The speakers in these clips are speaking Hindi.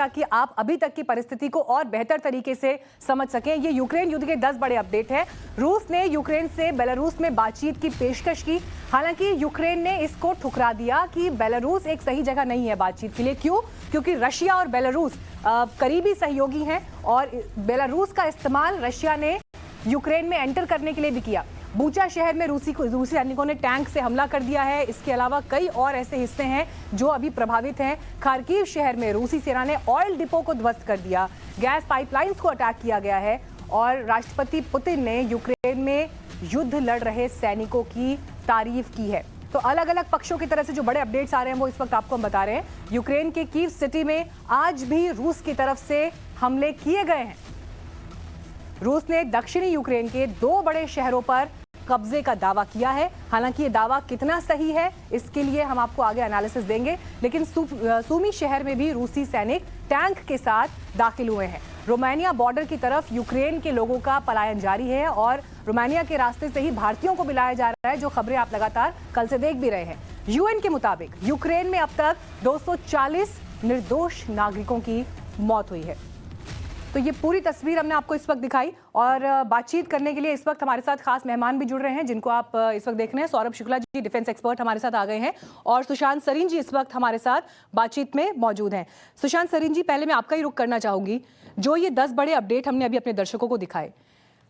ताकि आप अभी तक की परिस्थिति को और बेहतर तरीके से समझ सकें। ये यूक्रेन युद्ध के 10 बड़े अपडेट हैं। रूस ने यूक्रेन से बेलारूस में बातचीत की पेशकश की, हालांकि यूक्रेन ने इसको ठुकरा दिया कि बेलारूस एक सही जगह नहीं है बातचीत के लिए। क्यों? क्योंकि रशिया और बेलारूस करीबी सहयोगी हैं और बेलारूस का इस्तेमाल रशिया ने यूक्रेन में एंटर करने के लिए भी किया। बूचा शहर में रूसी सैनिकों ने टैंक से हमला कर दिया है। इसके अलावा कई और ऐसे हिस्से हैं जो अभी प्रभावित हैं। खार्किव शहर में रूसी सेना ने ऑयल डिपो को ध्वस्त कर दिया, गैस पाइपलाइंस को अटैक किया गया है और राष्ट्रपति पुतिन ने यूक्रेन में युद्ध लड़ रहे सैनिकों की तारीफ की है। तो अलग अलग पक्षों की तरफ से जो बड़े अपडेट्स आ रहे हैं वो इस वक्त आपको हम बता रहे हैं। यूक्रेन के कीव सिटी में आज भी रूस की तरफ से हमले किए गए हैं। रूस ने दक्षिणी यूक्रेन के 2 बड़े शहरों पर कब्जे का दावा किया है। हालांकि ये दावा कितना सही है इसके लिए हम आपको आगे एनालिसिस देंगे, लेकिन सूमी शहर में भी रूसी सैनिक टैंक के साथ दाखिल हुए हैं। रोमानिया बॉर्डर की तरफ यूक्रेन के लोगों का पलायन जारी है और रोमानिया के रास्ते से ही भारतीयों को बुलाया जा रहा है, जो खबरें आप लगातार कल से देख भी रहे हैं। यूएन के मुताबिक यूक्रेन में अब तक 240 निर्दोष नागरिकों की मौत हुई है। तो ये पूरी तस्वीर हमने आपको इस वक्त दिखाई और बातचीत करने के लिए इस वक्त हमारे साथ खास मेहमान भी जुड़ रहे हैं, जिनको आप इस वक्त देख रहे हैं। सौरभ शुक्ला जी, डिफेंस एक्सपर्ट, हमारे साथ आ गए हैं और सुशांत सरीन जी इस वक्त हमारे साथ बातचीत में मौजूद हैं। सुशांत सरीन जी, पहले मैं आपका ही रुख करना चाहूंगी। जो ये 10 बड़े अपडेट हमने अभी अपने दर्शकों को दिखाए,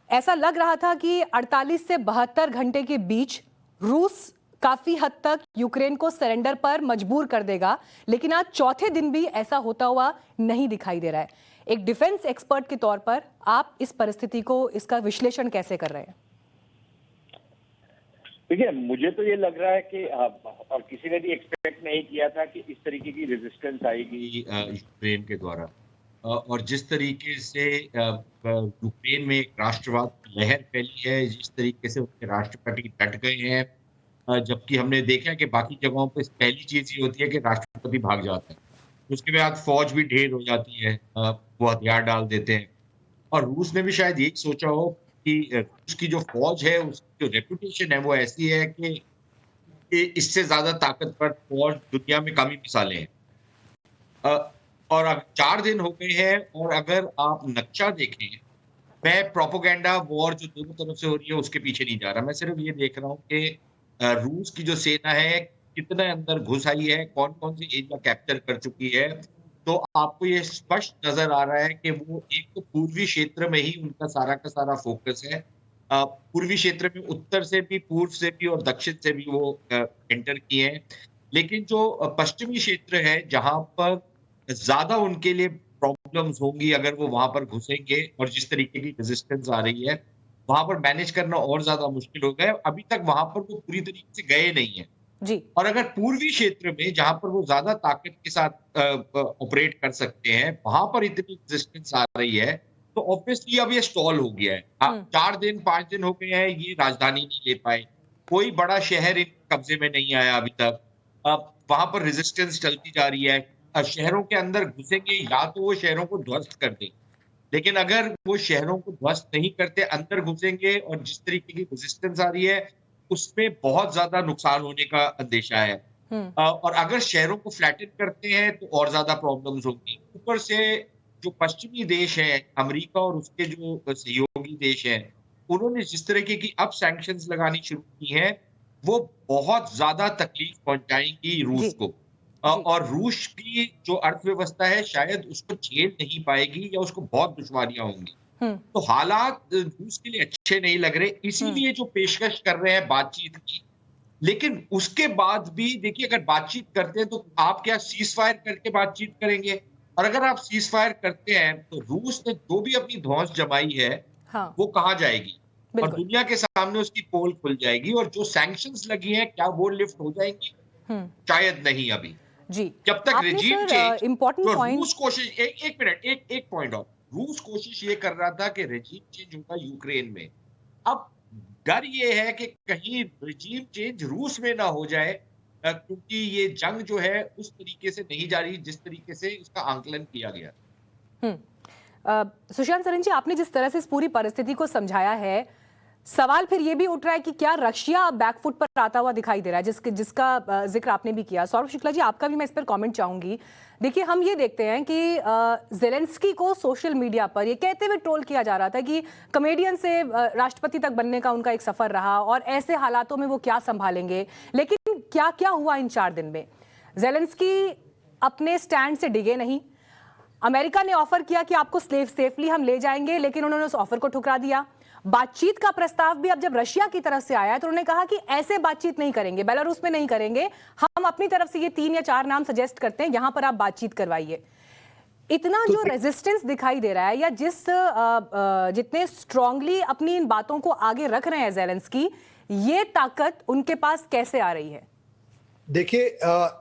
ऐसा लग रहा था कि 48 से 72 घंटे के बीच रूस काफी हद तक यूक्रेन को सरेंडर पर मजबूर कर देगा, लेकिन आज चौथे दिन भी ऐसा होता हुआ नहीं दिखाई दे रहा है। एक डिफेंस एक्सपर्ट के तौर पर आप इस परिस्थिति को, इसका विश्लेषण कैसे कर रहे हैं? देखिए, मुझे तो ये लग रहा है कि और किसी ने भी एक्सपेक्ट नहीं किया था कि इस तरीके की रेजिस्टेंस आएगी यूक्रेन के द्वारा। और जिस तरीके से यूक्रेन में एक राष्ट्रवाद की लहर फैली है, जिस तरीके से उनके राष्ट्रपति डट गए हैं, जबकि हमने देखा है कि बाकी जगहों पर पहली चीज ये होती है कि राष्ट्रपति भाग जाता है, उसके बाद फौज भी ढेर हो जाती है, वो हथियार डाल देते हैं। और रूस ने भी शायद यही सोचा हो कि रूस की जो फौज है, उसकी जो रेपुटेशन है वो ऐसी है कि इससे ज्यादा ताकतवर फौज दुनिया में कम ही मिसालें हैं। और अब 4 दिन हो गए हैं और अगर आप नक्शा देखें, मैं प्रोपेगेंडा वॉर जो दोनों तरफ से हो रही है उसके पीछे नहीं जा रहा। मैं सिर्फ ये देख रहा हूँ कि रूस की जो सेना है कितने अंदर घुस आई है, कौन कौन सी एरिया कैप्चर कर चुकी है। तो आपको ये स्पष्ट नजर आ रहा है कि वो एक तो पूर्वी क्षेत्र में ही उनका सारा का सारा फोकस है। पूर्वी क्षेत्र में उत्तर से भी, पूर्व से भी और दक्षिण से भी वो एंटर किए हैं। लेकिन जो पश्चिमी क्षेत्र है, जहां पर ज्यादा उनके लिए प्रॉब्लम्स होंगी अगर वो वहां पर घुसेंगे और जिस तरीके की रेजिस्टेंस आ रही है, वहां पर मैनेज करना और ज्यादा मुश्किल हो गया है। अभी तक वहां पर वो पूरी तरीके से गए नहीं है जी। और अगर पूर्वी क्षेत्र में, जहां पर वो ज्यादा ताकत के साथ ऑपरेट कर सकते हैं, वहां पर इतनी रेजिस्टेंस आ रही है, तो ऑब्वियसली अब ये स्टॉल हो गया है। 4 दिन 5 दिन हो गए हैं, ये राजधानी नहीं ले पाए, कोई बड़ा शहर इन कब्जे में नहीं आया अभी तक। अब वहां पर रेजिस्टेंस चलती जा रही है। शहरों के अंदर घुसेंगे, या तो वो शहरों को ध्वस्त कर देंगे, लेकिन अगर वो शहरों को ध्वस्त नहीं करते, अंदर घुसेंगे और जिस तरीके की रेजिस्टेंस आ रही है उसमें बहुत ज्यादा नुकसान होने का अंदेशा है। और अगर शहरों को फ्लैटन करते हैं तो और ज्यादा प्रॉब्लम्स होंगी। ऊपर से जो पश्चिमी देश है, अमेरिका और उसके जो सहयोगी देश हैं, उन्होंने जिस तरीके की अब सैंक्शंस लगानी शुरू की हैं, वो बहुत ज्यादा तकलीफ पहुंचाएंगी रूस को। और रूस की जो अर्थव्यवस्था है शायद उसको झेल नहीं पाएगी या उसको बहुत दुश्वारियां होंगी। तो हालात रूस के लिए अच्छे नहीं लग रहे, इसीलिए जो पेशकश कर रहे हैं बातचीत की। लेकिन उसके बाद भी देखिए, अगर बातचीत करते हैं तो आप क्या सीज फायर करके बातचीत करेंगे? और अगर आप सीज फायर करते हैं तो रूस ने जो भी अपनी धौंस जमाई है, हाँ, वो कहाँ जाएगी? और दुनिया के सामने उसकी पोल खुल जाएगी। और जो सैंक्शंस लगी हैं, क्या वो लिफ्ट हो जाएंगी? शायद नहीं अभी। जी। जब तक रेजिम चेंज, इंपॉर्टेंट पॉइंट, रूस कोशिश, एक मिनट, एक पॉइंट और, रूस कोशिश ये कर रहा था कि रेजिम चेंज होगा यूक्रेन में। अब डर ये है कि कहीं रेजिम चेंज रूस में ना हो जाए, क्योंकि ये जंग जो है उस तरीके से नहीं जा रही जिस तरीके से इसका आंकलन किया गया। सुशांत सरीन जी, आपने जिस तरह से इस पूरी परिस्थिति को समझाया है, सवाल फिर ये भी उठ रहा है कि क्या रशिया बैकफुट पर आता हुआ दिखाई दे रहा है, जिसका जिक्र आपने भी किया। सौरभ शुक्ला जी, आपका भी मैं इस पर कमेंट चाहूंगी। देखिए, हम ये देखते हैं कि ज़ेलेंस्की को सोशल मीडिया पर ये कहते हुए ट्रोल किया जा रहा था कि कॉमेडियन से राष्ट्रपति तक बनने का उनका एक सफर रहा और ऐसे हालातों में वो क्या संभालेंगे। लेकिन क्या क्या हुआ इन 4 दिन में? ज़ेलेंस्की अपने स्टैंड से डिगे नहीं। अमेरिका ने ऑफर किया कि आपको सेफली हम ले जाएंगे, लेकिन उन्होंने उस ऑफर को ठुकरा दिया। बातचीत का प्रस्ताव भी अब जब रशिया की तरफ से आया तो उन्होंने कहा कि ऐसे बातचीत नहीं करेंगे, बेलारूस में नहीं करेंगे, हम अपनी तरफ से ये 3 या 4 नाम सजेस्ट करते हैं, यहां पर आप बातचीत करवाइए। इतना जो रेजिस्टेंस दिखाई दे रहा है, या जितने स्ट्रांगली अपनी इन बातों को आगे रख रहे हैं ज़ेलेंस्की, ये ताकत उनके पास कैसे आ रही है? देखिए,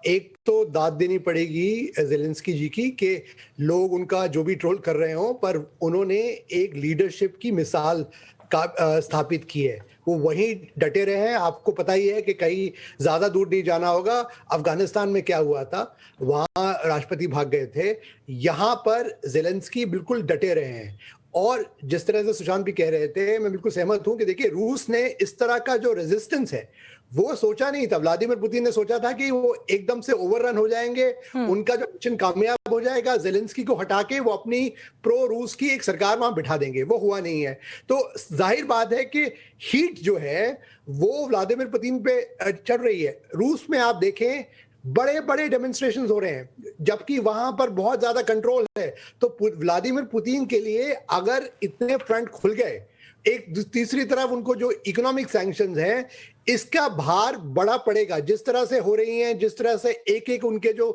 एक तो दाद देनी पड़ेगी ज़ेलेंस्की जी की कि लोग उनका जो भी ट्रोल कर रहे हो, पर उन्होंने एक लीडरशिप की मिसाल का स्थापित की है। वो वहीं डटे रहे हैं। आपको पता ही है कि कहीं ज्यादा दूर नहीं जाना होगा। अफगानिस्तान में क्या हुआ था, वहां राष्ट्रपति भाग गए थे। यहाँ पर ज़ेलेंस्की बिल्कुल डटे रहे हैं। और जिस तरह से सुशांत भी कह रहे थे, मैं बिल्कुल सहमत हूं कि देखिए, रूस ने इस तरह का जो रेजिस्टेंस है वो सोचा नहीं था। व्लादिमीर पुतिन ने सोचा था कि वो एकदम से ओवररन हो जाएंगे, उनका जो मिशन कामयाब हो जाएगा, ज़ेलेंस्की को हटा के वो अपनी प्रो रूस की एक सरकार वहां बिठा देंगे। वो हुआ नहीं है। तो जाहिर बात है कि हीट जो है वो व्लादिमीर पुतिन पे चढ़ रही है। रूस में आप देखें, बड़े बड़े डेमोन्स्ट्रेशंस हो रहे हैं, जबकि वहां पर बहुत ज्यादा कंट्रोल है। तो व्लादिमीर पुतिन के लिए अगर इतने फ्रंट खुल गए, एक तीसरी तरफ उनको जो इकोनॉमिक सैंक्शंस हैं, इसका भार बड़ा पड़ेगा। जिस तरह से हो रही हैं, जिस तरह से एक एक उनके जो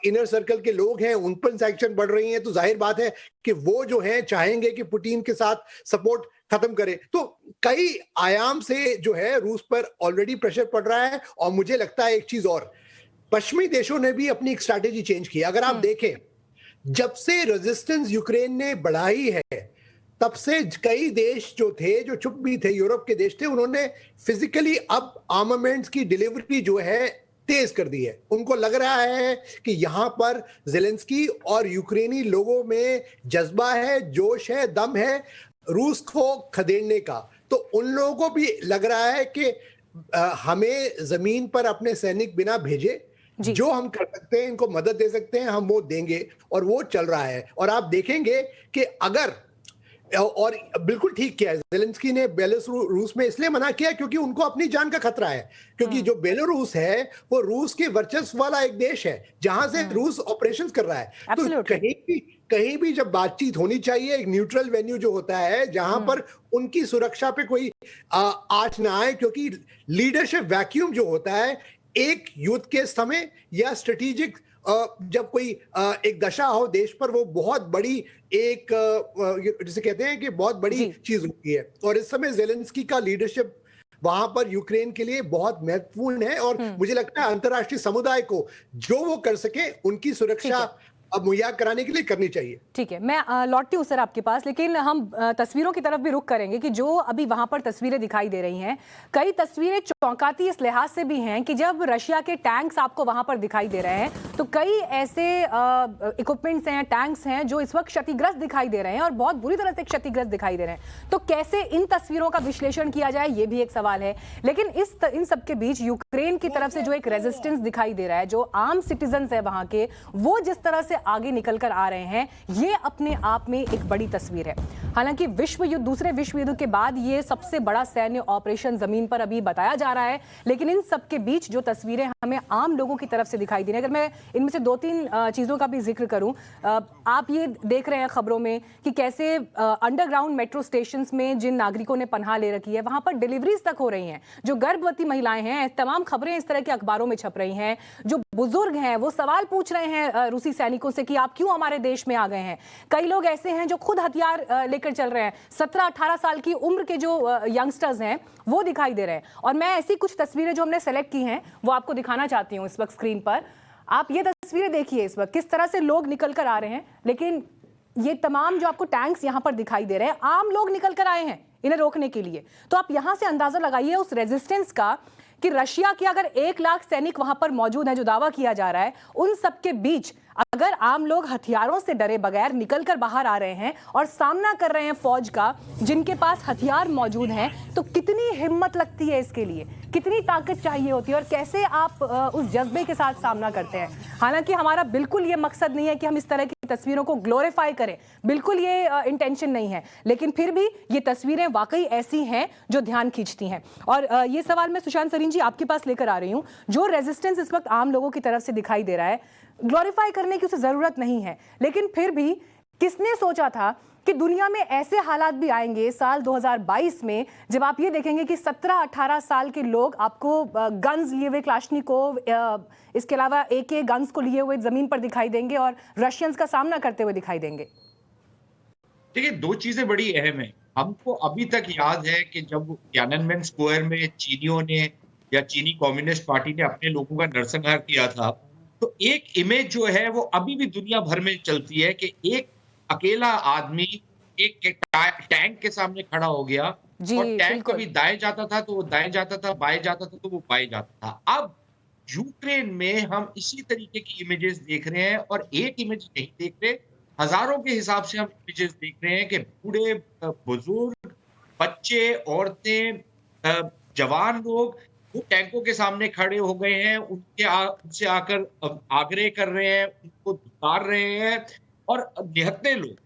इनर सर्कल के लोग हैं उन पर सैंक्शन बढ़ रही हैं, तो जाहिर बात है कि वो जो है चाहेंगे कि पुतिन के साथ सपोर्ट खत्म करे। तो कई आयाम से जो है रूस पर ऑलरेडी प्रेशर पड़ रहा है। और मुझे लगता है एक चीज और, पश्चिमी देशों ने भी अपनी एक स्ट्रैटेजी चेंज की। अगर आप देखें, जब से रेजिस्टेंस यूक्रेन ने बढ़ाई है, तब से कई देश जो थे, जो चुप भी थे, यूरोप के देश थे, उन्होंने फिजिकली अब आर्मामेंट्स की डिलीवरी जो है तेज कर दी है। उनको लग रहा है कि यहां पर ज़ेलेंस्की और यूक्रेनी लोगों में जज्बा है, जोश है, दम है रूस को खदेड़ने का। तो उन लोगों को भी लग रहा है कि हमें जमीन पर अपने सैनिक बिना भेजे, जो हम कर सकते हैं, इनको मदद दे सकते हैं, हम वो देंगे। और वो चल रहा है। और आप देखेंगे कि अगर, और बिल्कुल ठीक किया है ज़ेलेंस्की ने, बेलारूस में इसलिए मना किया क्योंकि उनको अपनी जान का खतरा है। क्योंकि जो बेलारूस है वो रूस के वर्चस्व वाला एक देश है, जहां से रूस ऑपरेशंस कर रहा है। तो कहीं भी जब बातचीत होनी चाहिए, एक न्यूट्रल वेन्यू जो होता है, जहां पर उनकी सुरक्षा पे कोई आंच ना आए। क्योंकि लीडरशिप वैक्यूम जो होता है, एक युद्ध के समय या स्ट्रेटेजिक जब कोई एक दशा हो देश पर, वो बहुत बड़ी एक जिसे कहते हैं कि बहुत बड़ी चीज होती है। और इस समय ज़ेलेंस्की का लीडरशिप वहां पर यूक्रेन के लिए बहुत महत्वपूर्ण है। और मुझे लगता है अंतर्राष्ट्रीय समुदाय को जो वो कर सके, उनकी सुरक्षा अब मुहैया कराने के लिए करनी चाहिए। ठीक है, मैं लौटती हूँ सर आपके पास, लेकिन हम तस्वीरों की तरफ भी रुख करेंगे कि जो अभी वहां पर तस्वीरें दिखाई दे रही हैं, कई तस्वीरें चौंकाती इस लिहाज से भी हैं कि जब रशिया के टैंक्स आपको वहां पर दिखाई दे रहे हैं, तो कई ऐसे इक्विपमेंट्स हैं, टैंक्स हैं जो इस वक्त क्षतिग्रस्त दिखाई दे रहे हैं और बहुत बुरी तरह से क्षतिग्रस्त दिखाई दे रहे हैं। तो कैसे इन तस्वीरों का विश्लेषण किया जाए, ये भी एक सवाल है। लेकिन इन सब के बीच यूक्रेन की तरफ से जो एक रेजिस्टेंस दिखाई दे रहा है, जो आम सिटीजन्स है वहां के, वो जिस तरह से आगे निकल कर आ रहे हैं, ये अपने आप में एक बड़ी तस्वीर है। हालांकि दूसरे विश्व युद्ध के बाद ये सबसे बड़ा सैन्य ऑपरेशन जमीन पर अभी बताया जा रहा है, लेकिन इन सब के बीच जो तस्वीरें हमें आम लोगों की तरफ से दिखाई दे रही है, अगर मैं इनमें से 2-3 चीजों का भी जिक्र करूं, आप ये देख रहे हैं खबरों में कि कैसे अंडरग्राउंड मेट्रो स्टेशन में जिन नागरिकों ने पनाह ले रखी है, वहां पर डिलीवरीज तक हो रही हैं। जो गर्भवती महिलाएं हैं, तमाम खबरें इस तरह के अखबारों में छप रही हैं। जो बुजुर्ग हैं वो सवाल पूछ रहे हैं रूसी सैनिकों से कि आप क्यों हमारे देश में आ गए हैं। कई लोग ऐसे हैं जो खुद हथियार लेकर चल रहे हैं। 17-18 साल की उम्र के जो यंगस्टर्स हैं वो दिखाई दे रहे हैं। और मैं ऐसी कुछ तस्वीरें जो हमने सेलेक्ट की हैं वो आपको दिखाना चाहती हूं इस वक्त स्क्रीन पर। आप ये तस्वीरें देखिए इस वक्त किस तरह से लोग निकल कर आ रहे हैं। लेकिन ये तमाम जो आपको टैंक्स यहां पर दिखाई दे रहे हैं, आम लोग निकल कर आए हैं इन्हें रोकने के लिए। तो आप यहां से अंदाजा लगाइए उस रेजिस्टेंस का कि रशिया के अगर 1 लाख सैनिक वहां पर मौजूद है, जो दावा किया जा रहा है, उन सबके बीच अगर आम लोग हथियारों से डरे बगैर निकलकर बाहर आ रहे हैं और सामना कर रहे हैं फौज का जिनके पास हथियार मौजूद हैं, तो कितनी हिम्मत लगती है इसके लिए, कितनी ताकत चाहिए होती है और कैसे आप उस जज्बे के साथ सामना करते हैं। हालांकि हमारा बिल्कुल ये मकसद नहीं है कि हम इस तरह की तस्वीरों को ग्लोरीफाई करें, बिल्कुल ये इंटेंशन नहीं है, लेकिन फिर भी ये तस्वीरें वाकई ऐसी हैं जो ध्यान खींचती हैं। और ये सवाल मैं सुशांत सरीन जी आपके पास लेकर आ रही हूँ। जो रेजिस्टेंस इस वक्त आम लोगों की तरफ से दिखाई दे रहा है, ग्लोरीफाई करने की उसे जरूरत नहीं है, लेकिन फिर भी किसने सोचा था कि दुनिया में ऐसे हालात भी आएंगे साल 2022 में, जब आप ये देखेंगे कि 17-18 साल के लोग आपको गन्स लिए हुए, क्लाशनिकोव, इसके अलावा AK गन्स को लिए हुए जमीन पर दिखाई देंगे और रशियंस का सामना करते हुए दिखाई देंगे। देखिए, दो चीजें बड़ी अहम है। हमको अभी तक याद है कि जब तियाननमेन स्क्वायर में चीनियों ने या चीनी कम्युनिस्ट पार्टी ने अपने लोगों का नरसंहार किया था, तो एक इमेज जो है वो अभी भी दुनिया भर में चलती है कि एक अकेला आदमी एक टैंक के सामने खड़ा हो गया और टैंक कभी दाएं जाता था तो वो दाएं जाता था, बाएं जाता था तो वो बाएं जाता था। अब यूक्रेन में हम इसी तरीके की इमेजेस देख रहे हैं, और एक इमेज नहीं देख रहे, हजारों के हिसाब से हम इमेजेस देख रहे हैं कि बूढ़े, बुजुर्ग, बच्चे, औरतें, जवान लोग वो टैंकों के सामने खड़े हो गए हैं, उनसे आकर आग्रह कर रहे हैं, उनको दुकार रहे हैं और निहत्थे लोग।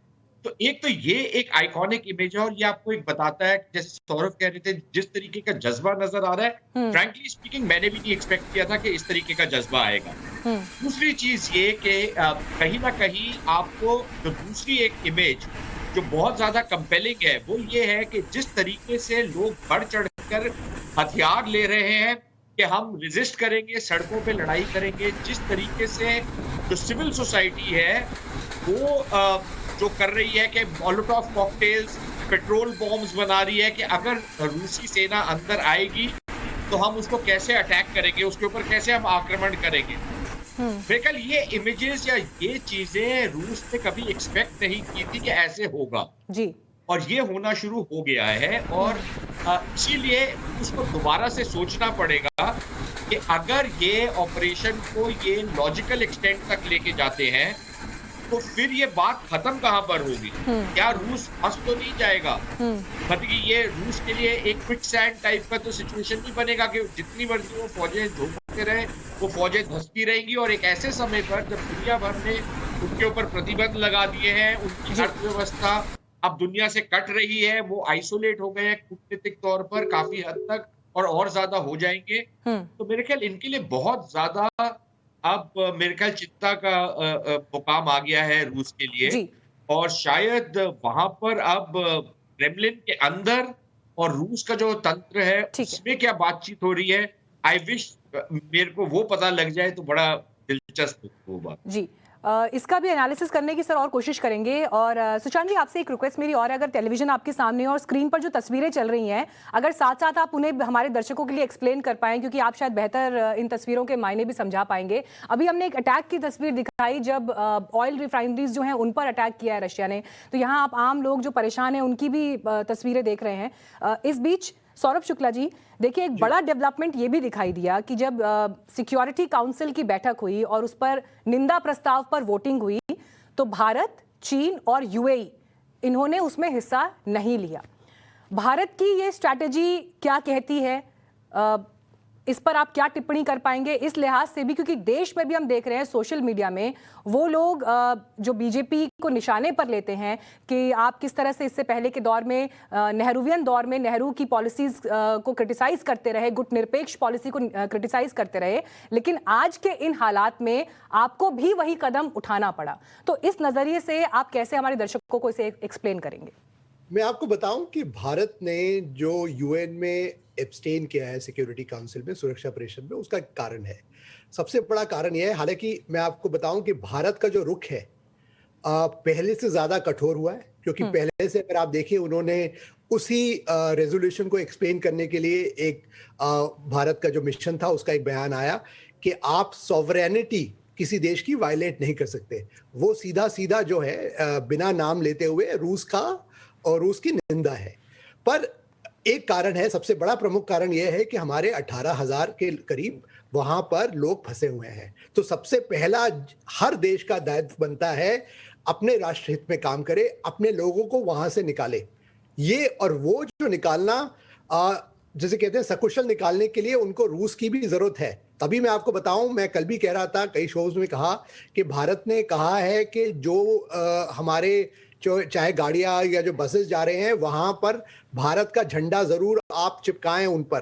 तो एक तो ये एक आइकॉनिक इमेज है, और ये आपको एक बताता है, जैसे सौरभ कह रहे थे, जिस तरीके का जज्बा नजर आ रहा है, फ्रैंकली स्पीकिंग मैंने भी नहीं एक्सपेक्ट किया था कि इस तरीके का जज्बा आएगा। दूसरी चीज ये कि कहीं ना कहीं आपको जो दूसरी एक इमेज जो बहुत ज्यादा कंपेलिंग है वो ये है कि जिस तरीके से लोग बढ़ चढ़कर हथियार ले रहे हैं कि हम रेजिस्ट करेंगे, सड़कों पे लड़ाई करेंगे, जिस तरीके से जो सिविल सोसाइटी है वो जो कर रही है कि मोलोटोव कॉकटेल्स, पेट्रोल बॉम्ब्स बना रही है कि अगर रूसी सेना अंदर आएगी तो हम उसको कैसे अटैक करेंगे, उसके ऊपर कैसे हम आक्रमण करेंगे। बेकल ये इमेजेस या ये चीजें रूस ने कभी एक्सपेक्ट नहीं की थी कि ऐसे होगा जी, और ये होना शुरू हो गया है। और इसीलिए उसको दोबारा से सोचना पड़ेगा कि अगर ये ऑपरेशन को ये लॉजिकल एक्सटेंट तक लेके जाते हैं तो फिर ये बात खत्म कहां पर होगी। क्या रूस फंस तो नहीं जाएगा? मतलब कि ये रूस के लिए एक क्विक सैंड टाइप का तो सिचुएशन नहीं बनेगा कि जितनी मर्जी वो फौजें झोंकते रहे, वो फौजें धंसती रहेंगी, और एक ऐसे समय पर जब दुनिया भर ने उनके ऊपर प्रतिबंध लगा दिए हैं, उनकी अर्थव्यवस्था अब दुनिया से कट रही है, वो आइसोलेट हो गए हैं कूटनीतिक तौर पर काफी हद तक, और ज्यादा हो जाएंगे। तो मेरे ख्याल इनके लिए बहुत ज्यादा अब मेरे ख्याल चिंता का मुकाम आ गया है रूस के लिए। और शायद वहां पर अब क्रेमलिन के अंदर और रूस का जो तंत्र है उसमें क्या बातचीत हो रही है, आई विश मेरे को वो पता लग जाए तो बड़ा दिलचस्प होगा। जी, इसका भी एनालिसिस करने की सर और कोशिश करेंगे। और सुशांत जी, आपसे एक रिक्वेस्ट मेरी और है, अगर टेलीविजन आपके सामने और स्क्रीन पर जो तस्वीरें चल रही हैं, अगर साथ साथ आप उन्हें हमारे दर्शकों के लिए एक्सप्लेन कर पाएं, क्योंकि आप शायद बेहतर इन तस्वीरों के मायने भी समझा पाएंगे। अभी हमने एक अटैक की तस्वीर दिखाई जब ऑयल रिफाइनरीज जो हैं उन पर अटैक किया है रशिया ने, तो यहाँ आप आम लोग जो परेशान हैं उनकी भी तस्वीरें देख रहे हैं। इस बीच सौरभ शुक्ला जी, देखिए एक बड़ा डेवलपमेंट ये भी दिखाई दिया कि जब सिक्योरिटी काउंसिल की बैठक हुई और उस पर निंदा प्रस्ताव पर वोटिंग हुई, तो भारत, चीन और UAE इन्होंने उसमें हिस्सा नहीं लिया। भारत की ये स्ट्रैटेजी क्या कहती है, इस पर आप क्या टिप्पणी कर पाएंगे, इस लिहाज से भी क्योंकि देश में भी हम देख रहे हैं सोशल मीडिया में वो लोग जो बीजेपी को निशाने पर लेते हैं कि आप किस तरह से इससे पहले के दौर में नेहरूवियन दौर में नेहरू की पॉलिसीज को क्रिटिसाइज करते रहे, गुटनिरपेक्ष पॉलिसी को क्रिटिसाइज करते रहे, लेकिन आज के इन हालात में आपको भी वही कदम उठाना पड़ा। तो इस नजरिए से आप कैसे हमारे दर्शकों को इसे एक्सप्लेन करेंगे? मैं आपको बताऊं कि भारत ने जो UN में एब्सटेन किया है सिक्योरिटी काउंसिल में, सुरक्षा परिषद में, उसका कारण है, सबसे बड़ा कारण यह है, हालांकि मैं आपको बताऊं कि भारत का जो रुख है पहले से ज्यादा कठोर हुआ है, क्योंकि पहले से अगर आप देखिए उन्होंने उसी रेजोल्यूशन को एक्सप्लेन करने के लिए एक भारत का जो मिशन था उसका एक बयान आया कि आप सॉवरेनिटी किसी देश की वायलेट नहीं कर सकते। वो सीधा सीधा जो है बिना नाम लेते हुए रूस का और रूस की निंदा है। पर एक कारण है, सबसे बड़ा प्रमुख कारण यह है कि हमारे 18,000 के करीब वहां पर लोग फंसे हुए हैं। तो सबसे पहला हर देश का दायित्व बनता है अपने राष्ट्र हित में काम करे, अपने लोगों को वहां से निकाले। ये और वो जो निकालना जैसे कहते हैं सकुशल निकालने के लिए उनको रूस की भी जरूरत है। तभी मैं आपको बताऊं, मैं कल भी कह रहा था, कई शोज में कहा कि भारत ने कहा है कि जो हमारे जो चाहे गाड़ियां या जो बसेस जा रहे हैं वहां पर भारत का झंडा जरूर आप चिपकाएं उन पर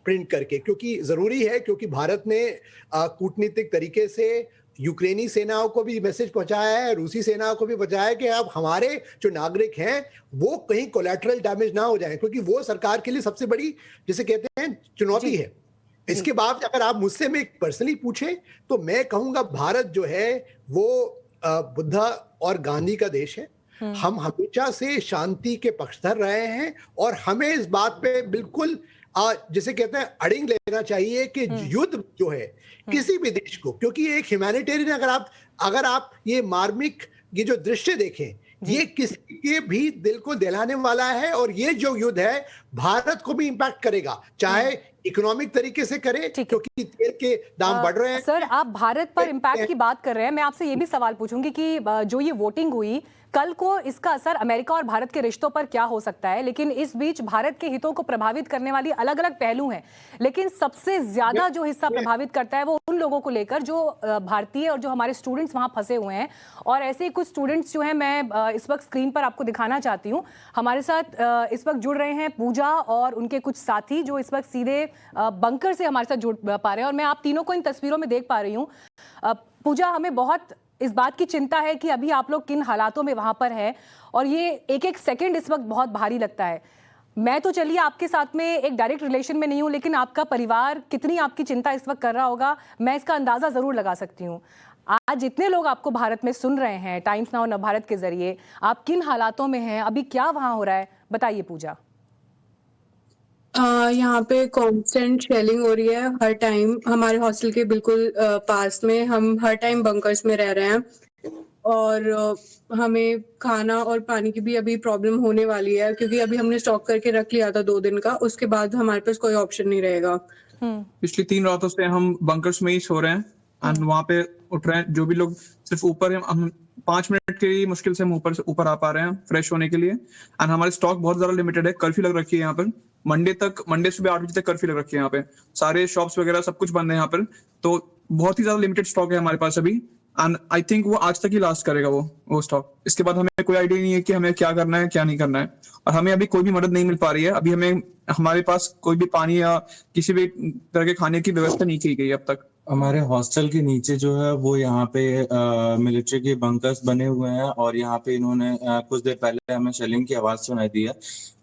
प्रिंट करके, क्योंकि जरूरी है, क्योंकि भारत ने कूटनीतिक तरीके से यूक्रेनी सेनाओं को भी मैसेज पहुंचाया है, रूसी सेनाओं को भी पहुंचाया है कि अब हमारे जो नागरिक हैं वो कहीं कोलैटरल डैमेज ना हो जाए, क्योंकि वो सरकार के लिए सबसे बड़ी जिसे कहते हैं चुनौती है। इसके बाद अगर आप मुझसे में पर्सनली पूछें तो मैं कहूंगा भारत जो है वो बुद्धा और गांधी का देश है। हम हमेशा से शांति के पक्षधर रहे हैं और हमें इस बात पे बिल्कुल जिसे कहते हैं अड़िंग लेना चाहिए कि युद्ध जो है किसी भी देश को, क्योंकि एक ह्यूमैनिटेरियन अगर आप ये मार्मिक ये जो दृश्य देखें, ये किसी के भी दिल को दिलाने वाला है। और ये जो युद्ध है भारत को भी इंपैक्ट करेगा, चाहे इकोनॉमिक तरीके से करे, क्योंकि तेल के दाम बढ़ रहे हैं। सर, आप भारत पर इंपैक्ट की बात कर रहे हैं, मैं आपसे ये भी सवाल पूछूंगी कि जो ये वोटिंग हुई कल को, इसका असर अमेरिका और भारत के रिश्तों पर क्या हो सकता है? लेकिन इस बीच भारत के हितों को प्रभावित करने वाली अलग अलग पहलू हैं, लेकिन सबसे ज्यादा जो हिस्सा प्रभावित करता है वो उन लोगों को लेकर जो भारतीय और जो हमारे स्टूडेंट्स वहां फंसे हुए हैं। और ऐसे कुछ स्टूडेंट्स जो हैं मैं इस वक्त स्क्रीन पर आपको दिखाना चाहती हूँ। हमारे साथ इस वक्त जुड़ रहे हैं पूजा और उनके कुछ साथी जो इस वक्त सीधे बंकर से हमारे साथ जुड़ पा रहे हैं, और मैं आप तीनों को इन तस्वीरों में देख पा रही हूँ। पूजा, हमें बहुत इस बात की चिंता है कि अभी आप लोग किन हालातों में वहां पर हैं, और ये एक एक सेकंड इस वक्त बहुत भारी लगता है। मैं तो चलिए आपके साथ में एक डायरेक्ट रिलेशन में नहीं हूं, लेकिन आपका परिवार कितनी आपकी चिंता इस वक्त कर रहा होगा, मैं इसका अंदाजा जरूर लगा सकती हूँ। आज जितने लोग आपको भारत में सुन रहे हैं टाइम्स नाउ नवभारत के जरिए, आप किन हालातों में हैं, अभी क्या वहां हो रहा है, बताइए पूजा। यहाँ पे कांस्टेंट शेलिंग हो रही है हर टाइम। हमारे हॉस्टल के बिल्कुल पास में हम हर टाइम बंकर्स में रह रहे हैं, और हमें खाना और पानी की भी अभी प्रॉब्लम होने वाली है, क्योंकि अभी हमने स्टॉक करके रख लिया था 2 दिन का, उसके बाद हमारे पास कोई ऑप्शन नहीं रहेगा। पिछली 3 रातों से हम बंकर्स में ही सो रहे हैं एंड वहाँ पे उठ रहे हैं। जो भी लोग सिर्फ ऊपर हैं, हम 5 मिनट के लिए मुश्किल से हम ऊपर आ पा रहे हैं फ्रेश होने के लिए। एंड हमारे स्टॉक बहुत ज्यादा लिमिटेड है। कर्फ्यू लग रखी है यहाँ पर, मंडे सुबह 8 बजे तक कर्फ्यू लग रखी है यहाँ पे। सारे शॉप्स वगैरह सब कुछ बंद है यहाँ पर, तो बहुत ही ज्यादा लिमिटेड स्टॉक है हमारे पास अभी। एंड आई थिंक वो आज तक ही लास्ट करेगा वो स्टॉक। इसके बाद हमें कोई आइडिया नहीं है कि हमें क्या करना है क्या नहीं करना है, और हमें अभी कोई भी मदद नहीं मिल पा रही है। अभी हमारे पास कोई भी पानी या किसी भी तरह के खाने की व्यवस्था नहीं की गई अब तक। हमारे हॉस्टल के नीचे जो है वो यहाँ पे मिलिट्री के बंकर्स बने हुए हैं, और यहाँ पे इन्होंने कुछ देर पहले हमें शेलिंग की आवाज सुनाई दी है,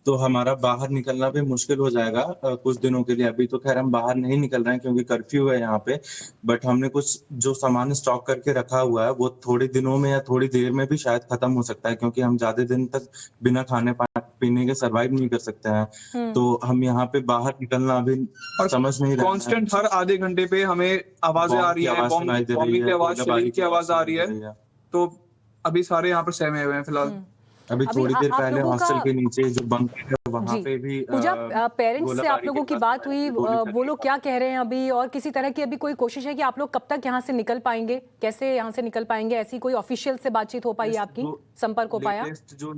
तो हमारा बाहर निकलना भी मुश्किल हो जाएगा कुछ दिनों के लिए। अभी तो खैर हम बाहर नहीं निकल रहे हैं क्योंकि कर्फ्यू है यहाँ पे, बट हमने कुछ जो सामान स्टॉक करके रखा हुआ है वो थोड़े दिनों में या थोड़ी देर में भी शायद खत्म हो सकता है, क्योंकि हम ज्यादा दिन तक बिना खाने पीने के सर्वाइव नहीं कर सकते हैं। तो हम यहाँ पे बाहर निकलना अभी समझ नहीं रहे। कांस्टेंट हर आधे घंटे पे हमें आवाजें आ रही है, बॉम्बिंग की आवाज, शेलिंग की आवाज आ रही है। तो अभी सारे यहाँ पर सहमे हुए हैं फिलहाल। अभी थोड़ी देर पहले हॉस्टल के नीचे जो बंकर है वहाँ पे भी पूजा, पेरेंट्स से आप लोगों की बात हुई, वो लोग क्या कह रहे हैं अभी, और किसी तरह की अभी कोई कोशिश है कि आप लोग कब तक यहाँ से निकल पाएंगे, कैसे यहाँ से निकल पाएंगे? ऐसी कोई ऑफिशियल से बातचीत हो पाई, आपकी संपर्क हो पाया? जो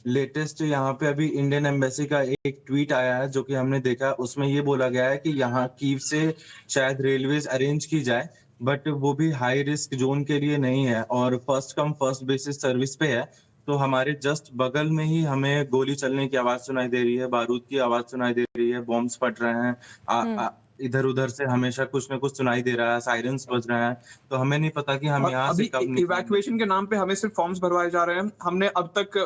लेटेस्ट यहाँ पे अभी इंडियन एम्बेसी का एक ट्वीट आया है जो कि हमने देखा, उसमें ये बोला गया है कि यहाँ कीव से शायद रेलवेज अरेंज की जाए, बट वो भी हाई रिस्क जोन के लिए नहीं है और first come first basis service पे है। तो हमारे जस्ट बगल में ही हमें गोली चलने की आवाज सुनाई दे रही है, बारूद की आवाज सुनाई दे रही है, बॉम्ब्स फट रहे हैं, इधर उधर से हमेशा कुछ न कुछ सुनाई दे रहा है, साइरेंस बज रहे हैं। तो हमें नहीं पता कि हम यहाँ से कब निकलेंगे। इवैक्यूएशन के नाम पे हमें सिर्फ फॉर्म्स भरवाए जा रहे हैं। हमने अब तक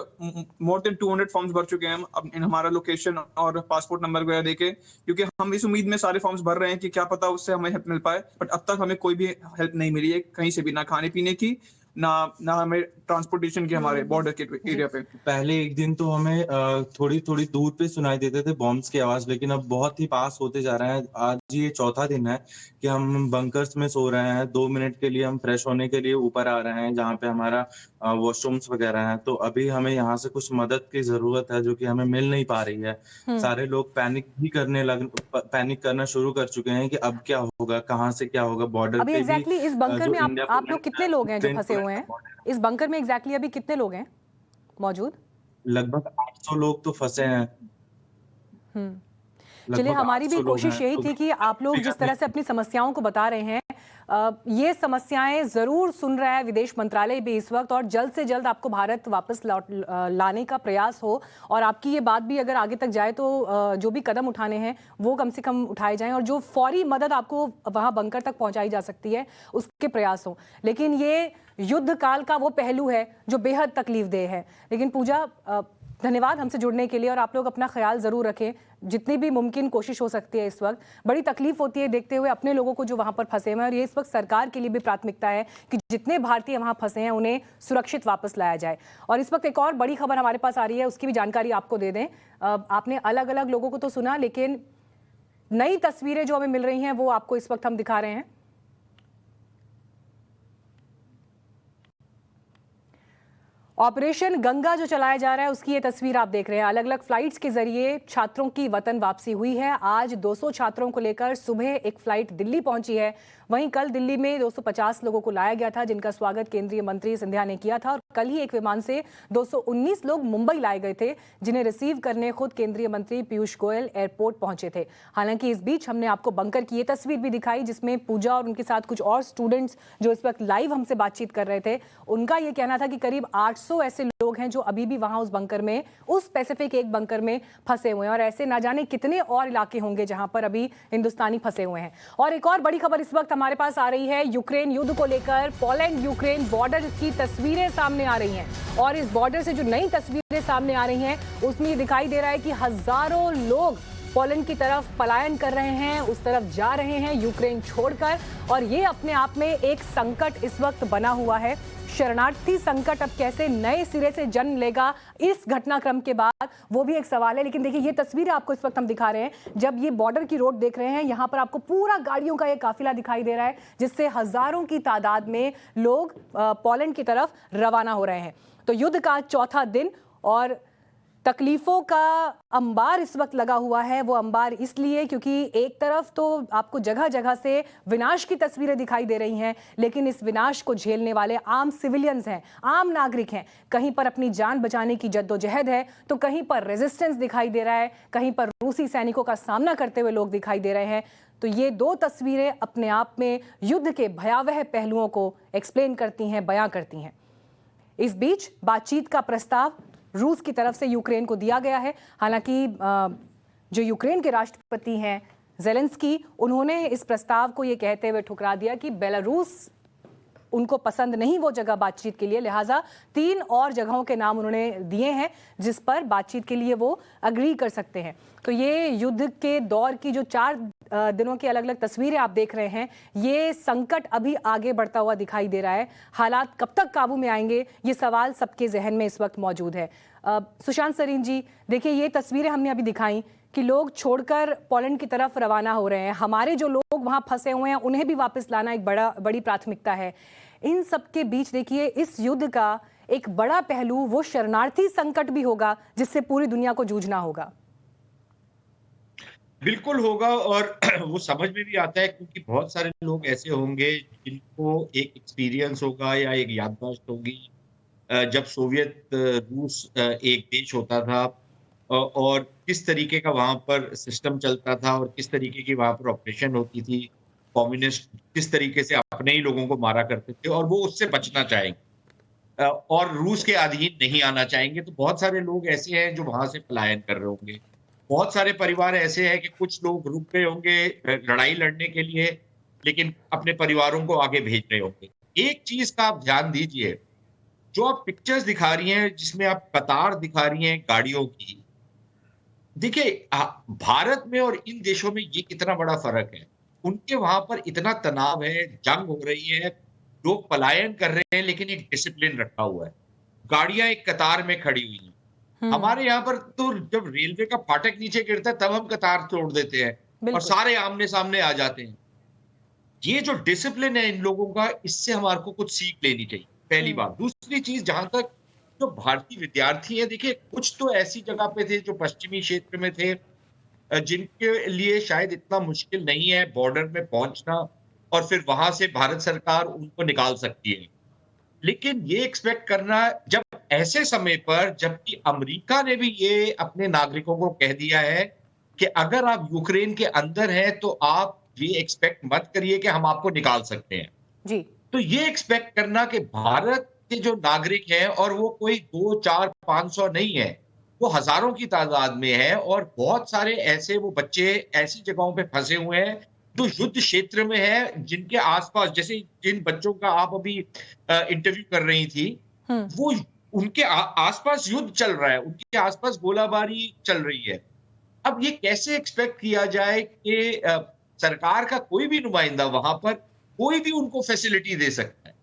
मोर देन 200 फॉर्म्स भर चुके हैं अब इन हमारा लोकेशन और पासपोर्ट नंबर वगैरह देके, क्योंकि हम इस उम्मीद में सारे फॉर्म्स भर रहे हैं कि क्या पता उससे हमें हेल्प मिल पाए। बट अब तक हमें कोई भी हेल्प नहीं मिली है कहीं से भी, ना खाने पीने की ना हमें ट्रांसपोर्टेशन की हमारे बॉर्डर के एरिया पे। पहले एक दिन तो हमें थोड़ी थोड़ी दूर पे सुनाई देते थे बॉम्ब्स की आवाज, लेकिन अब बहुत ही पास होते जा रहे हैं। आज ये चौथा दिन है कि हम बंकर्स में सो रहे हैं। 2 मिनट के लिए हम फ्रेश होने के लिए ऊपर आ रहे हैं जहाँ पे हमारा वॉशरूम्स वगैरह हैं, तो अभी हमें यहाँ से कुछ मदद की जरूरत है जो कि हमें मिल नहीं पा रही है। सारे लोग पैनिक करना शुरू कर चुके हैं कि अब क्या होगा, कहाँ से क्या होगा। बॉर्डर अभी पे एग्जैक्टली इस बंकर जो में इंडिया आप लोग कितने लोग हैं जो फंसे हुए हैं? इस बंकर में एग्जैक्टली अभी कितने लोग हैं मौजूद? लगभग 800 लोग तो फंसे हैं। चलिए, हमारी भी कोशिश यही तो थी कि आप लोग जिस तरह से अपनी समस्याओं को बता रहे हैं, ये समस्याएं जरूर सुन रहा है विदेश मंत्रालय भी इस वक्त, और जल्द से जल्द आपको भारत वापस लाने का प्रयास हो। और आपकी ये बात भी अगर आगे तक जाए तो जो भी कदम उठाने हैं वो कम से कम उठाए जाएं, और जो फौरी मदद आपको वहां बंकर तक पहुंचाई जा सकती है उसके प्रयास हो। लेकिन ये युद्ध काल का वो पहलू है जो बेहद तकलीफदेह है। लेकिन पूजा, धन्यवाद हमसे जुड़ने के लिए, और आप लोग अपना ख्याल जरूर रखें। जितनी भी मुमकिन कोशिश हो सकती है, इस वक्त बड़ी तकलीफ होती है देखते हुए अपने लोगों को जो वहां पर फंसे हुए हैं, और ये इस वक्त सरकार के लिए भी प्राथमिकता है कि जितने भारतीय वहां फंसे हैं उन्हें सुरक्षित वापस लाया जाए। और इस वक्त एक और बड़ी खबर हमारे पास आ रही है, उसकी भी जानकारी आपको दे दें। आपने अलग अलग लोगों को तो सुना, लेकिन नई तस्वीरें जो हमें मिल रही हैं वो आपको इस वक्त हम दिखा रहे हैं। ऑपरेशन गंगा जो चलाया जा रहा है उसकी ये तस्वीर आप देख रहे हैं। अलग अलग फ्लाइट्स के जरिए छात्रों की वतन वापसी हुई है। आज 200 छात्रों को लेकर सुबह एक फ्लाइट दिल्ली पहुंची है। वहीं कल दिल्ली में 250 लोगों को लाया गया था, जिनका स्वागत केंद्रीय मंत्री सिंधिया ने किया था। और कल ही एक विमान से 219 लोग मुंबई लाए गए थे, जिन्हें रिसीव करने खुद केंद्रीय मंत्री पीयूष गोयल एयरपोर्ट पहुंचे थे। हालांकि इस बीच हमने आपको बंकर की ये तस्वीर भी दिखाई, जिसमें पूजा और उनके साथ कुछ और स्टूडेंट्स जो इस वक्त लाइव हमसे बातचीत कर रहे थे, उनका ये कहना था कि करीब 800 ऐसे लोग हैं जो अभी भी वहां उस बंकर में, उस स्पेसिफिक एक बंकर में फंसे हुए हैं। और ऐसे ना जाने कितने और इलाके होंगे जहां पर अभी हिंदुस्तानी फंसे हुए हैं। और एक और बड़ी खबर इस वक्त हमारे पास आ रही है, यूक्रेन युद्ध को लेकर पोलैंड यूक्रेन बॉर्डर की तस्वीरें सामने आ रही हैं। और इस बॉर्डर से जो नई तस्वीरें सामने आ रही हैं उसमें ये दिखाई दे रहा है कि हजारों लोग पोलैंड की तरफ पलायन कर रहे हैं, उस तरफ जा रहे हैं यूक्रेन छोड़कर। और ये अपने आप में एक संकट इस वक्त बना हुआ है। शरणार्थी संकट अब कैसे नए सिरे से जन्म लेगा इस घटनाक्रम के बाद, वो भी एक सवाल है। लेकिन देखिए, ये तस्वीरें आपको इस वक्त हम दिखा रहे हैं, जब ये बॉर्डर की रोड देख रहे हैं, यहाँ पर आपको पूरा गाड़ियों का एक काफिला दिखाई दे रहा है, जिससे हजारों की तादाद में लोग पोलैंड की तरफ रवाना हो रहे हैं। तो युद्ध का चौथा दिन और तकलीफों का अंबार इस वक्त लगा हुआ है। वो अंबार इसलिए क्योंकि एक तरफ तो आपको जगह जगह से विनाश की तस्वीरें दिखाई दे रही हैं, लेकिन इस विनाश को झेलने वाले आम सिविलियंस हैं, आम नागरिक हैं। कहीं पर अपनी जान बचाने की जद्दोजहद है, तो कहीं पर रेजिस्टेंस दिखाई दे रहा है, कहीं पर रूसी सैनिकों का सामना करते हुए लोग दिखाई दे रहे हैं। तो ये दो तस्वीरें अपने आप में युद्ध के भयावह पहलुओं को एक्सप्लेन करती हैं, बयां करती हैं। इस बीच बातचीत का प्रस्ताव रूस की तरफ से यूक्रेन को दिया गया है। हालांकि जो यूक्रेन के राष्ट्रपति हैं ज़ेलेंस्की, उन्होंने इस प्रस्ताव को ये कहते हुए ठुकरा दिया कि बेलारूस उनको पसंद नहीं वो जगह बातचीत के लिए, लिहाजा 3 और जगहों के नाम उन्होंने दिए हैं जिस पर बातचीत के लिए वो अग्री कर सकते हैं। तो ये युद्ध के दौर की जो 4 दिनों की अलग अलग तस्वीरें आप देख रहे हैं, ये संकट अभी आगे बढ़ता हुआ दिखाई दे रहा है। हालात कब तक काबू में आएंगे, ये सवाल सबके जहन में इस वक्त मौजूद है। सुशांत सरीन जी, देखिए, ये तस्वीरें हमने अभी दिखाई कि लोग छोड़कर पोलैंड की तरफ रवाना हो रहे हैं। हमारे जो लोग वहां फंसे हुए हैं उन्हें भी वापस लाना एक बड़ी प्राथमिकता है। इन सब के बीच देखिए, इस युद्ध का एक बड़ा पहलू वो शरणार्थी संकट भी होगा, जिससे पूरी दुनिया को जूझना होगा। बिल्कुल होगा, और वो समझ में भी आता है क्योंकि बहुत सारे लोग ऐसे होंगे जिनको एक एक्सपीरियंस होगा या एक याददाश्त होगी जब सोवियत रूस एक देश होता था, और किस तरीके का वहां पर सिस्टम चलता था और किस तरीके की वहां पर ऑपरेशन होती थी। कम्युनिस्ट किस तरीके से अपने ही लोगों को मारा करते थे, और वो उससे बचना चाहेंगे और रूस के अधीन नहीं आना चाहेंगे। तो बहुत सारे लोग ऐसे हैं जो वहां से पलायन कर रहे होंगे। बहुत सारे परिवार ऐसे हैं कि कुछ लोग रुक गए होंगे लड़ाई लड़ने के लिए, लेकिन अपने परिवारों को आगे भेज रहे होंगे। एक चीज का आप ध्यान दीजिए, जो आप पिक्चर्स दिखा रही हैं, जिसमें आप कतार दिखा रही हैं गाड़ियों की, देखिए भारत में और इन देशों में ये कितना बड़ा फर्क है। उनके वहां पर इतना तनाव है, जंग हो रही है, लोग पलायन कर रहे हैं, लेकिन एक डिसिप्लिन रखा हुआ है। गाड़ियां एक कतार में खड़ी हुई हैं। हमारे यहाँ पर तो जब रेलवे का फाटक नीचे गिरता है तब हम कतार तोड़ देते हैं और सारे आमने सामने आ जाते हैं। ये जो डिसिप्लिन है इन लोगों का, इससे हमारे को कुछ सीख लेनी चाहिए। पहली बात। दूसरी चीज, जहां तक जो भारतीय विद्यार्थी हैं, देखिए कुछ तो ऐसी जगह पे थे जो पश्चिमी क्षेत्र में थे, जिनके लिए शायद इतना मुश्किल नहीं है बॉर्डर में पहुंचना और फिर वहां से भारत सरकार उनको निकाल सकती है। लेकिन ये एक्सपेक्ट करना, जब ऐसे समय पर, जबकि अमेरिका ने भी ये अपने नागरिकों को कह दिया है कि अगर आप यूक्रेन के अंदर हैं तो आप ये एक्सपेक्ट मत करिए कि हम आपको निकाल सकते हैं। जी। तो ये एक्सपेक्ट करना कि भारत के जो नागरिक हैं, और वो कोई 2, 4, 500 नहीं है, वो हजारों की तादाद में है, और बहुत सारे ऐसे वो बच्चे ऐसी जगहों पे फंसे हुए हैं जो युद्ध क्षेत्र में है, जिनके आसपास, जैसे जिन बच्चों का आप अभी इंटरव्यू कर रही थी, वो उनके आसपास युद्ध चल रहा है, उनके आसपास गोलाबारी चल रही है। अब ये कैसे एक्सपेक्ट किया जाए कि सरकार का कोई भी नुमाइंदा वहां पर कोई भी उनको फैसिलिटी दे सकता है?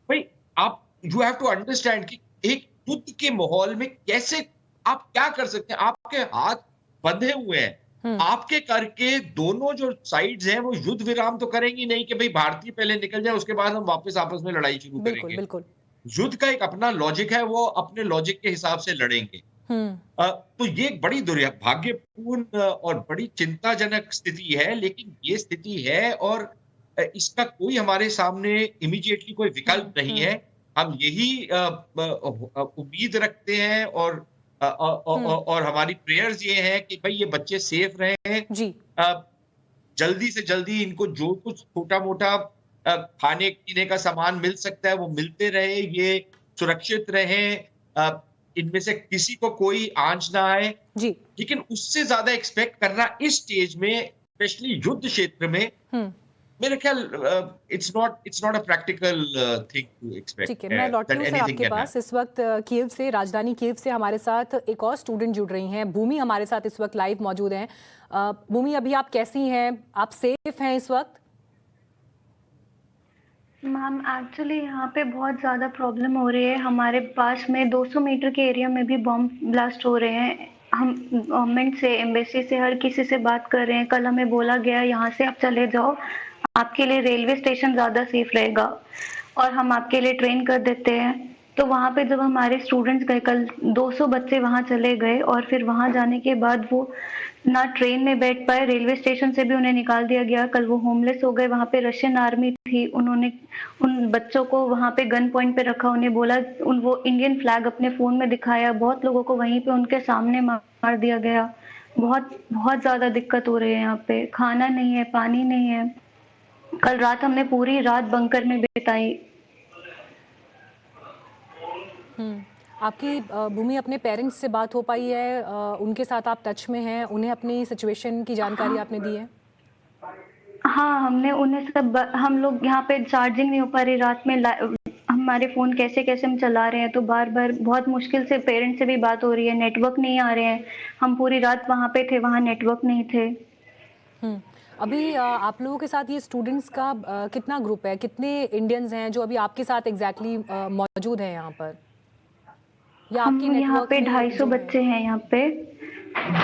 भाई, आप यू हैव टू अंडरस्टैंड कि एक युद्ध के माहौल में कैसे आप क्या कर सकते हैं? आपके हाथ बंधे हुए हैं, आपके करके दोनों जो साइड्स हैं वो युद्ध विराम तो करेंगी नहीं कि भाई भारतीय पहले निकल जाए, उसके बाद हम वापस आपस में लड़ाई शुरू बिल्कुल करेंगे। बिल्कुल। युद्ध का एक अपना लॉजिक है, वो अपने लॉजिक के हिसाब से लड़ेंगे। तो ये एक बड़ी दुर्भाग्यपूर्ण और बड़ी चिंताजनक स्थिति है, लेकिन ये स्थिति है, और इसका कोई हमारे सामने इमीडिएटली कोई विकल्प नहीं है। हम यही उम्मीद रखते हैं, और हमारी प्रेयर्स ये हैं कि भाई ये बच्चे सेफ रहें। जी। जल्दी से जल्दी इनको जो कुछ छोटा मोटा खाने पीने का सामान मिल सकता है वो मिलते रहे, ये सुरक्षित रहें, इनमें से किसी को कोई आंच ना आए। जी। लेकिन उससे ज्यादा एक्सपेक्ट करना इस स्टेज में, स्पेशली युद्ध क्षेत्र में, मेरे ख्याल it's not a practical thing to expect. ठीक है, मैं लौटती हूँ सर आपके पास। इस वक्त कीव से, राजधानी कीव से हमारे साथ एक और स्टूडेंट जुड़ रही हैं, भूमि हमारे साथ इस वक्त लाइव मौजूद हैं। भूमि, अभी आप कैसी हैं? आप सेफ हैं इस वक्त? मैम, एक्चुअली यहाँ पे बहुत ज़्यादा प्रॉब्लम हो रही है। हमारे पास में 200 मीटर के एरिया में भी बॉम्ब ब्लास्ट हो रहे हैं। हम गवर्नमेंट से, एम्बेसी से, हर किसी से बात कर रहे हैं। कल हमें बोला गया यहाँ से आप चले जाओ, आपके लिए रेलवे स्टेशन ज़्यादा सेफ रहेगा और हम आपके लिए ट्रेन कर देते हैं। तो वहाँ पे जब हमारे स्टूडेंट्स गए, कल 200 बच्चे वहाँ चले गए, और फिर वहाँ जाने के बाद वो ना ट्रेन में बैठ पाए, रेलवे स्टेशन से भी उन्हें निकाल दिया गया। कल वो होमलेस हो गए। वहाँ पे रशियन आर्मी थी, उन्होंने उन बच्चों को वहाँ पे गन पॉइंट पे रखा, उन्हें बोला, वो इंडियन फ्लैग अपने फ़ोन में दिखाया। बहुत लोगों को वहीं पे उनके सामने मार दिया गया। बहुत ज़्यादा दिक्कत हो रही है यहाँ पे। खाना नहीं है, पानी नहीं है। कल रात हमने पूरी रात बंकर में बिताई। आपकी भूमि अपने पेरेंट्स से बात हो पाई है? उनके साथ आप टच में हैं? उन्हें अपनी सिचुएशन की जानकारी आपने दी है? हाँ, हमने उन्हें सब, हम लोग यहाँ पे चार्जिंग नहीं हो पा रही रात में, हमारे फ़ोन कैसे कैसे हम चला रहे हैं, तो बार बार बहुत मुश्किल से पेरेंट्स से भी बात हो रही है। नेटवर्क नहीं आ रहे हैं। हम पूरी रात वहाँ पे थे, वहाँ नेटवर्क नहीं थे। अभी आप लोगों के साथ ये स्टूडेंट्स का कितना ग्रुप है? कितने इंडियंस हैं जो अभी आपके साथ एग्जैक्टली मौजूद हैं यहाँ पर? या हम आपकी यहाँ पे नेटवर्क में 250 बच्चे हैं यहाँ पे,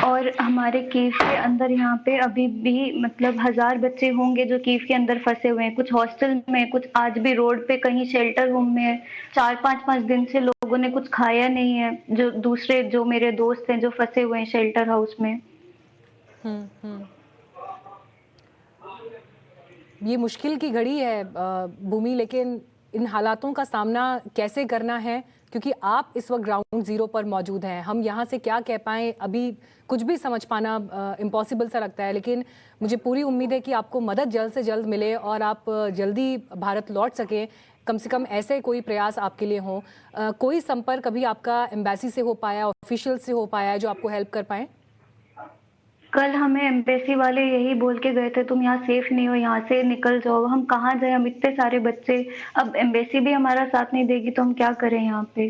और हमारे कीव के अंदर यहाँ पे अभी भी मतलब 1000 बच्चे होंगे जो कीव के अंदर फंसे हुए हैं। कुछ हॉस्टल में, कुछ आज भी रोड पे कहीं शेल्टर होम में है। 4-5 दिन से लोगों ने कुछ खाया नहीं है। जो दूसरे, जो मेरे दोस्त हैं जो फंसे हुए हैं शेल्टर हाउस में। ये मुश्किल की घड़ी है भूमि, लेकिन इन हालातों का सामना कैसे करना है, क्योंकि आप इस वक्त ग्राउंड जीरो पर मौजूद हैं। हम यहाँ से क्या कह पाएँ, अभी कुछ भी समझ पाना इम्पॉसिबल सा लगता है, लेकिन मुझे पूरी उम्मीद है कि आपको मदद जल्द से जल्द मिले और आप जल्दी भारत लौट सकें। कम से कम ऐसे कोई प्रयास आपके लिए हों। कोई संपर्क अभी आपका एम्बेसी से हो पाया, ऑफिशियल से हो पाया है जो आपको हेल्प कर पाएँ? कल हमें एम्बेसी वाले यही बोल के गए थे, तुम यहाँ सेफ नहीं हो, यहाँ से निकल जाओ। हम कहाँ जाए, हम इतने सारे बच्चे। अब एम्बेसी भी हमारा साथ नहीं देगी तो हम क्या करें यहाँ पे।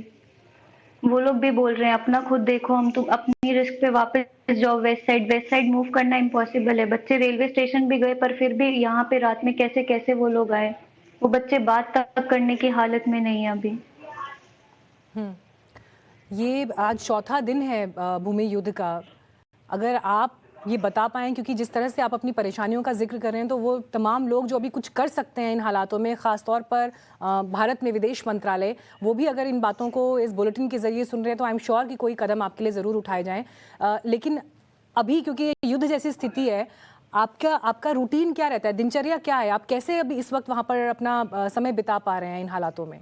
वो लोग भी बोल रहे हैं अपना खुद देखो, हम तुम अपनी रिस्क पे वापस जाओ वेस्ट साइड मूव करना इम्पॉसिबल है। बच्चे रेलवे स्टेशन भी गए, पर फिर भी यहाँ पे रात में कैसे कैसे वो लोग आए। वो बच्चे बात तक करने की हालत में नहीं है अभी। ये आज चौथा दिन है भूमि युद्ध का। अगर आप ये बता पाएं, क्योंकि जिस तरह से आप अपनी परेशानियों का जिक्र कर रहे हैं तो वो तमाम लोग जो अभी कुछ कर सकते हैं इन हालातों में, ख़ास तौर पर भारत में विदेश मंत्रालय, वो भी अगर इन बातों को इस बुलेटिन के ज़रिए सुन रहे हैं तो आई एम श्योर कि कोई कदम आपके लिए ज़रूर उठाए जाएँ। लेकिन अभी क्योंकि युद्ध जैसी स्थिति है, आपका रूटीन क्या रहता है, दिनचर्या क्या है, आप कैसे अभी इस वक्त वहाँ पर अपना समय बिता पा रहे हैं इन हालातों में?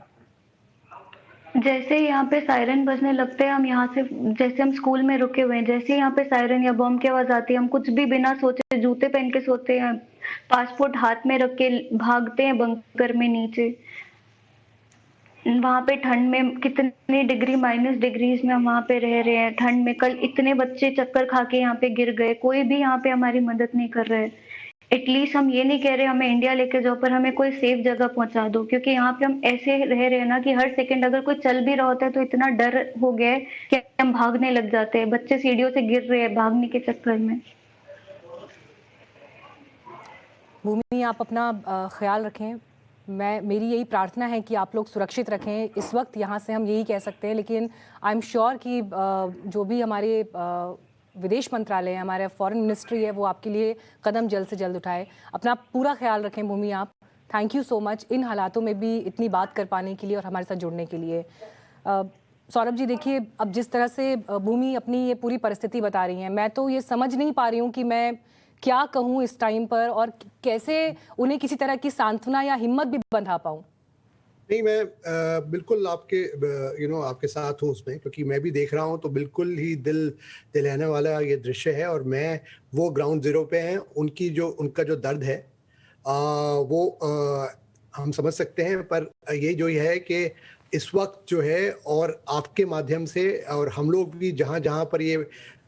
जैसे यहाँ पे सायरन बजने लगते हैं, हम यहाँ से, जैसे हम स्कूल में रुके हुए हैं, जैसे यहाँ पे सायरन या बम की आवाज आती है, हम कुछ भी बिना सोचे जूते पहन के सोते हैं, पासपोर्ट हाथ में रख के भागते हैं बंकर में नीचे। वहां पे ठंड में कितने डिग्री, माइनस डिग्रीज में हम वहां पे रह रहे हैं ठंड में। कल इतने बच्चे चक्कर खा के यहाँ पे गिर गए, कोई भी यहाँ पे हमारी मदद नहीं कर रहा है। एटलीस्ट हम ये नहीं कह रहे हमें इंडिया लेके जाओ, पर हमें कोई सेफ जगह पहुंचा दो, क्योंकि यहाँ पे हम ऐसे रह रहे हैं ना कि हर सेकंड अगर कोई चल भी रहा होता है तो इतना डर हो गया है कि हम भागने लग जाते हैं। बच्चे सीढ़ियों से गिर रहे हैं भागने के चक्कर में। भूमि, आप अपना ख्याल रखें। मेरी यही प्रार्थना है कि आप लोग सुरक्षित रखें। इस वक्त यहाँ से हम यही कह सकते हैं, लेकिन आई एम श्योर कि जो भी हमारे विदेश मंत्रालय है, हमारे फॉरेन मिनिस्ट्री है, वो आपके लिए कदम जल्द से जल्द उठाए। अपना पूरा ख्याल रखें भूमि आप। Thank you so much in हालातों में भी इतनी बात कर पाने के लिए और हमारे साथ जुड़ने के लिए। सौरभ जी, देखिए अब जिस तरह से भूमि अपनी ये पूरी परिस्थिति बता रही हैं, मैं तो ये समझ नहीं पा रही हूँ कि मैं क्या कहूँ इस टाइम पर और कैसे उन्हें किसी तरह की सांत्वना या हिम्मत भी बंधा पाऊँ। नहीं, मैं बिल्कुल आपके आपके साथ हूँ उसमें, क्योंकि मैं भी देख रहा हूँ तो बिल्कुल ही दिल दहलाने वाला ये दृश्य है। और मैं वो ग्राउंड जीरो पे हैं, उनका जो दर्द है वो हम समझ सकते हैं। पर ये जो है कि इस वक्त जो है, और आपके माध्यम से और हम लोग भी जहाँ जहाँ पर ये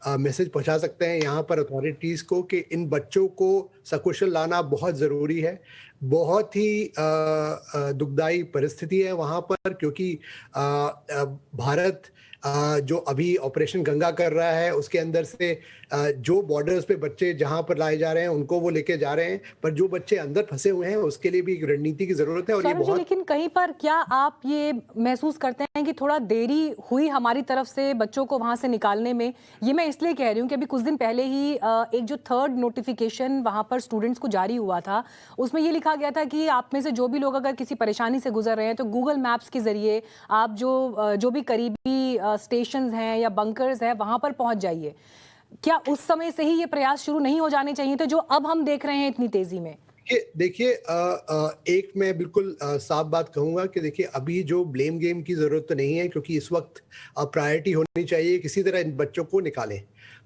मैसेज पहुंचा सकते हैं यहाँ पर अथॉरिटीज़ को, कि इन बच्चों को सकुशल लाना बहुत ज़रूरी है। बहुत ही दुखदाई परिस्थिति है वहाँ पर, क्योंकि भारत जो अभी ऑपरेशन गंगा कर रहा है उसके अंदर से जो बॉर्डर्स पे बच्चे जहाँ पर लाए जा रहे हैं उनको वो लेके जा रहे हैं, पर जो बच्चे अंदर फंसे हुए हैं उसके लिए भी एक रणनीति की जरूरत है। और ये बहुत, लेकिन कहीं पर क्या आप ये महसूस करते हैं कि थोड़ा देरी हुई हमारी तरफ से बच्चों को वहां से निकालने में? ये मैं इसलिए कह रही हूँ कि अभी कुछ दिन पहले ही एक जो 3rd नोटिफिकेशन वहां पर स्टूडेंट्स को जारी हुआ था, उसमें ये लिखा गया था कि आप में से जो भी लोग अगर किसी परेशानी से गुजर रहे हैं तो गूगल मैप्स के जरिए आप जो भी करीबी स्टेशंस हैं या बंकर्स हैं वहां पर पहुंच जाइए। क्या उस समय से ही ये प्रयास शुरू नहीं हो जाने चाहिए थे जो अब हम देख रहे हैं इतनी तेजी में? देखिए एक मैं बिल्कुल साफ बात कहूंगा कि देखिए अभी जो ब्लेम गेम की जरूरत तो नहीं है, क्योंकि इस वक्त प्रायोरिटी होनी चाहिए किसी तरह इन बच्चों को निकालें।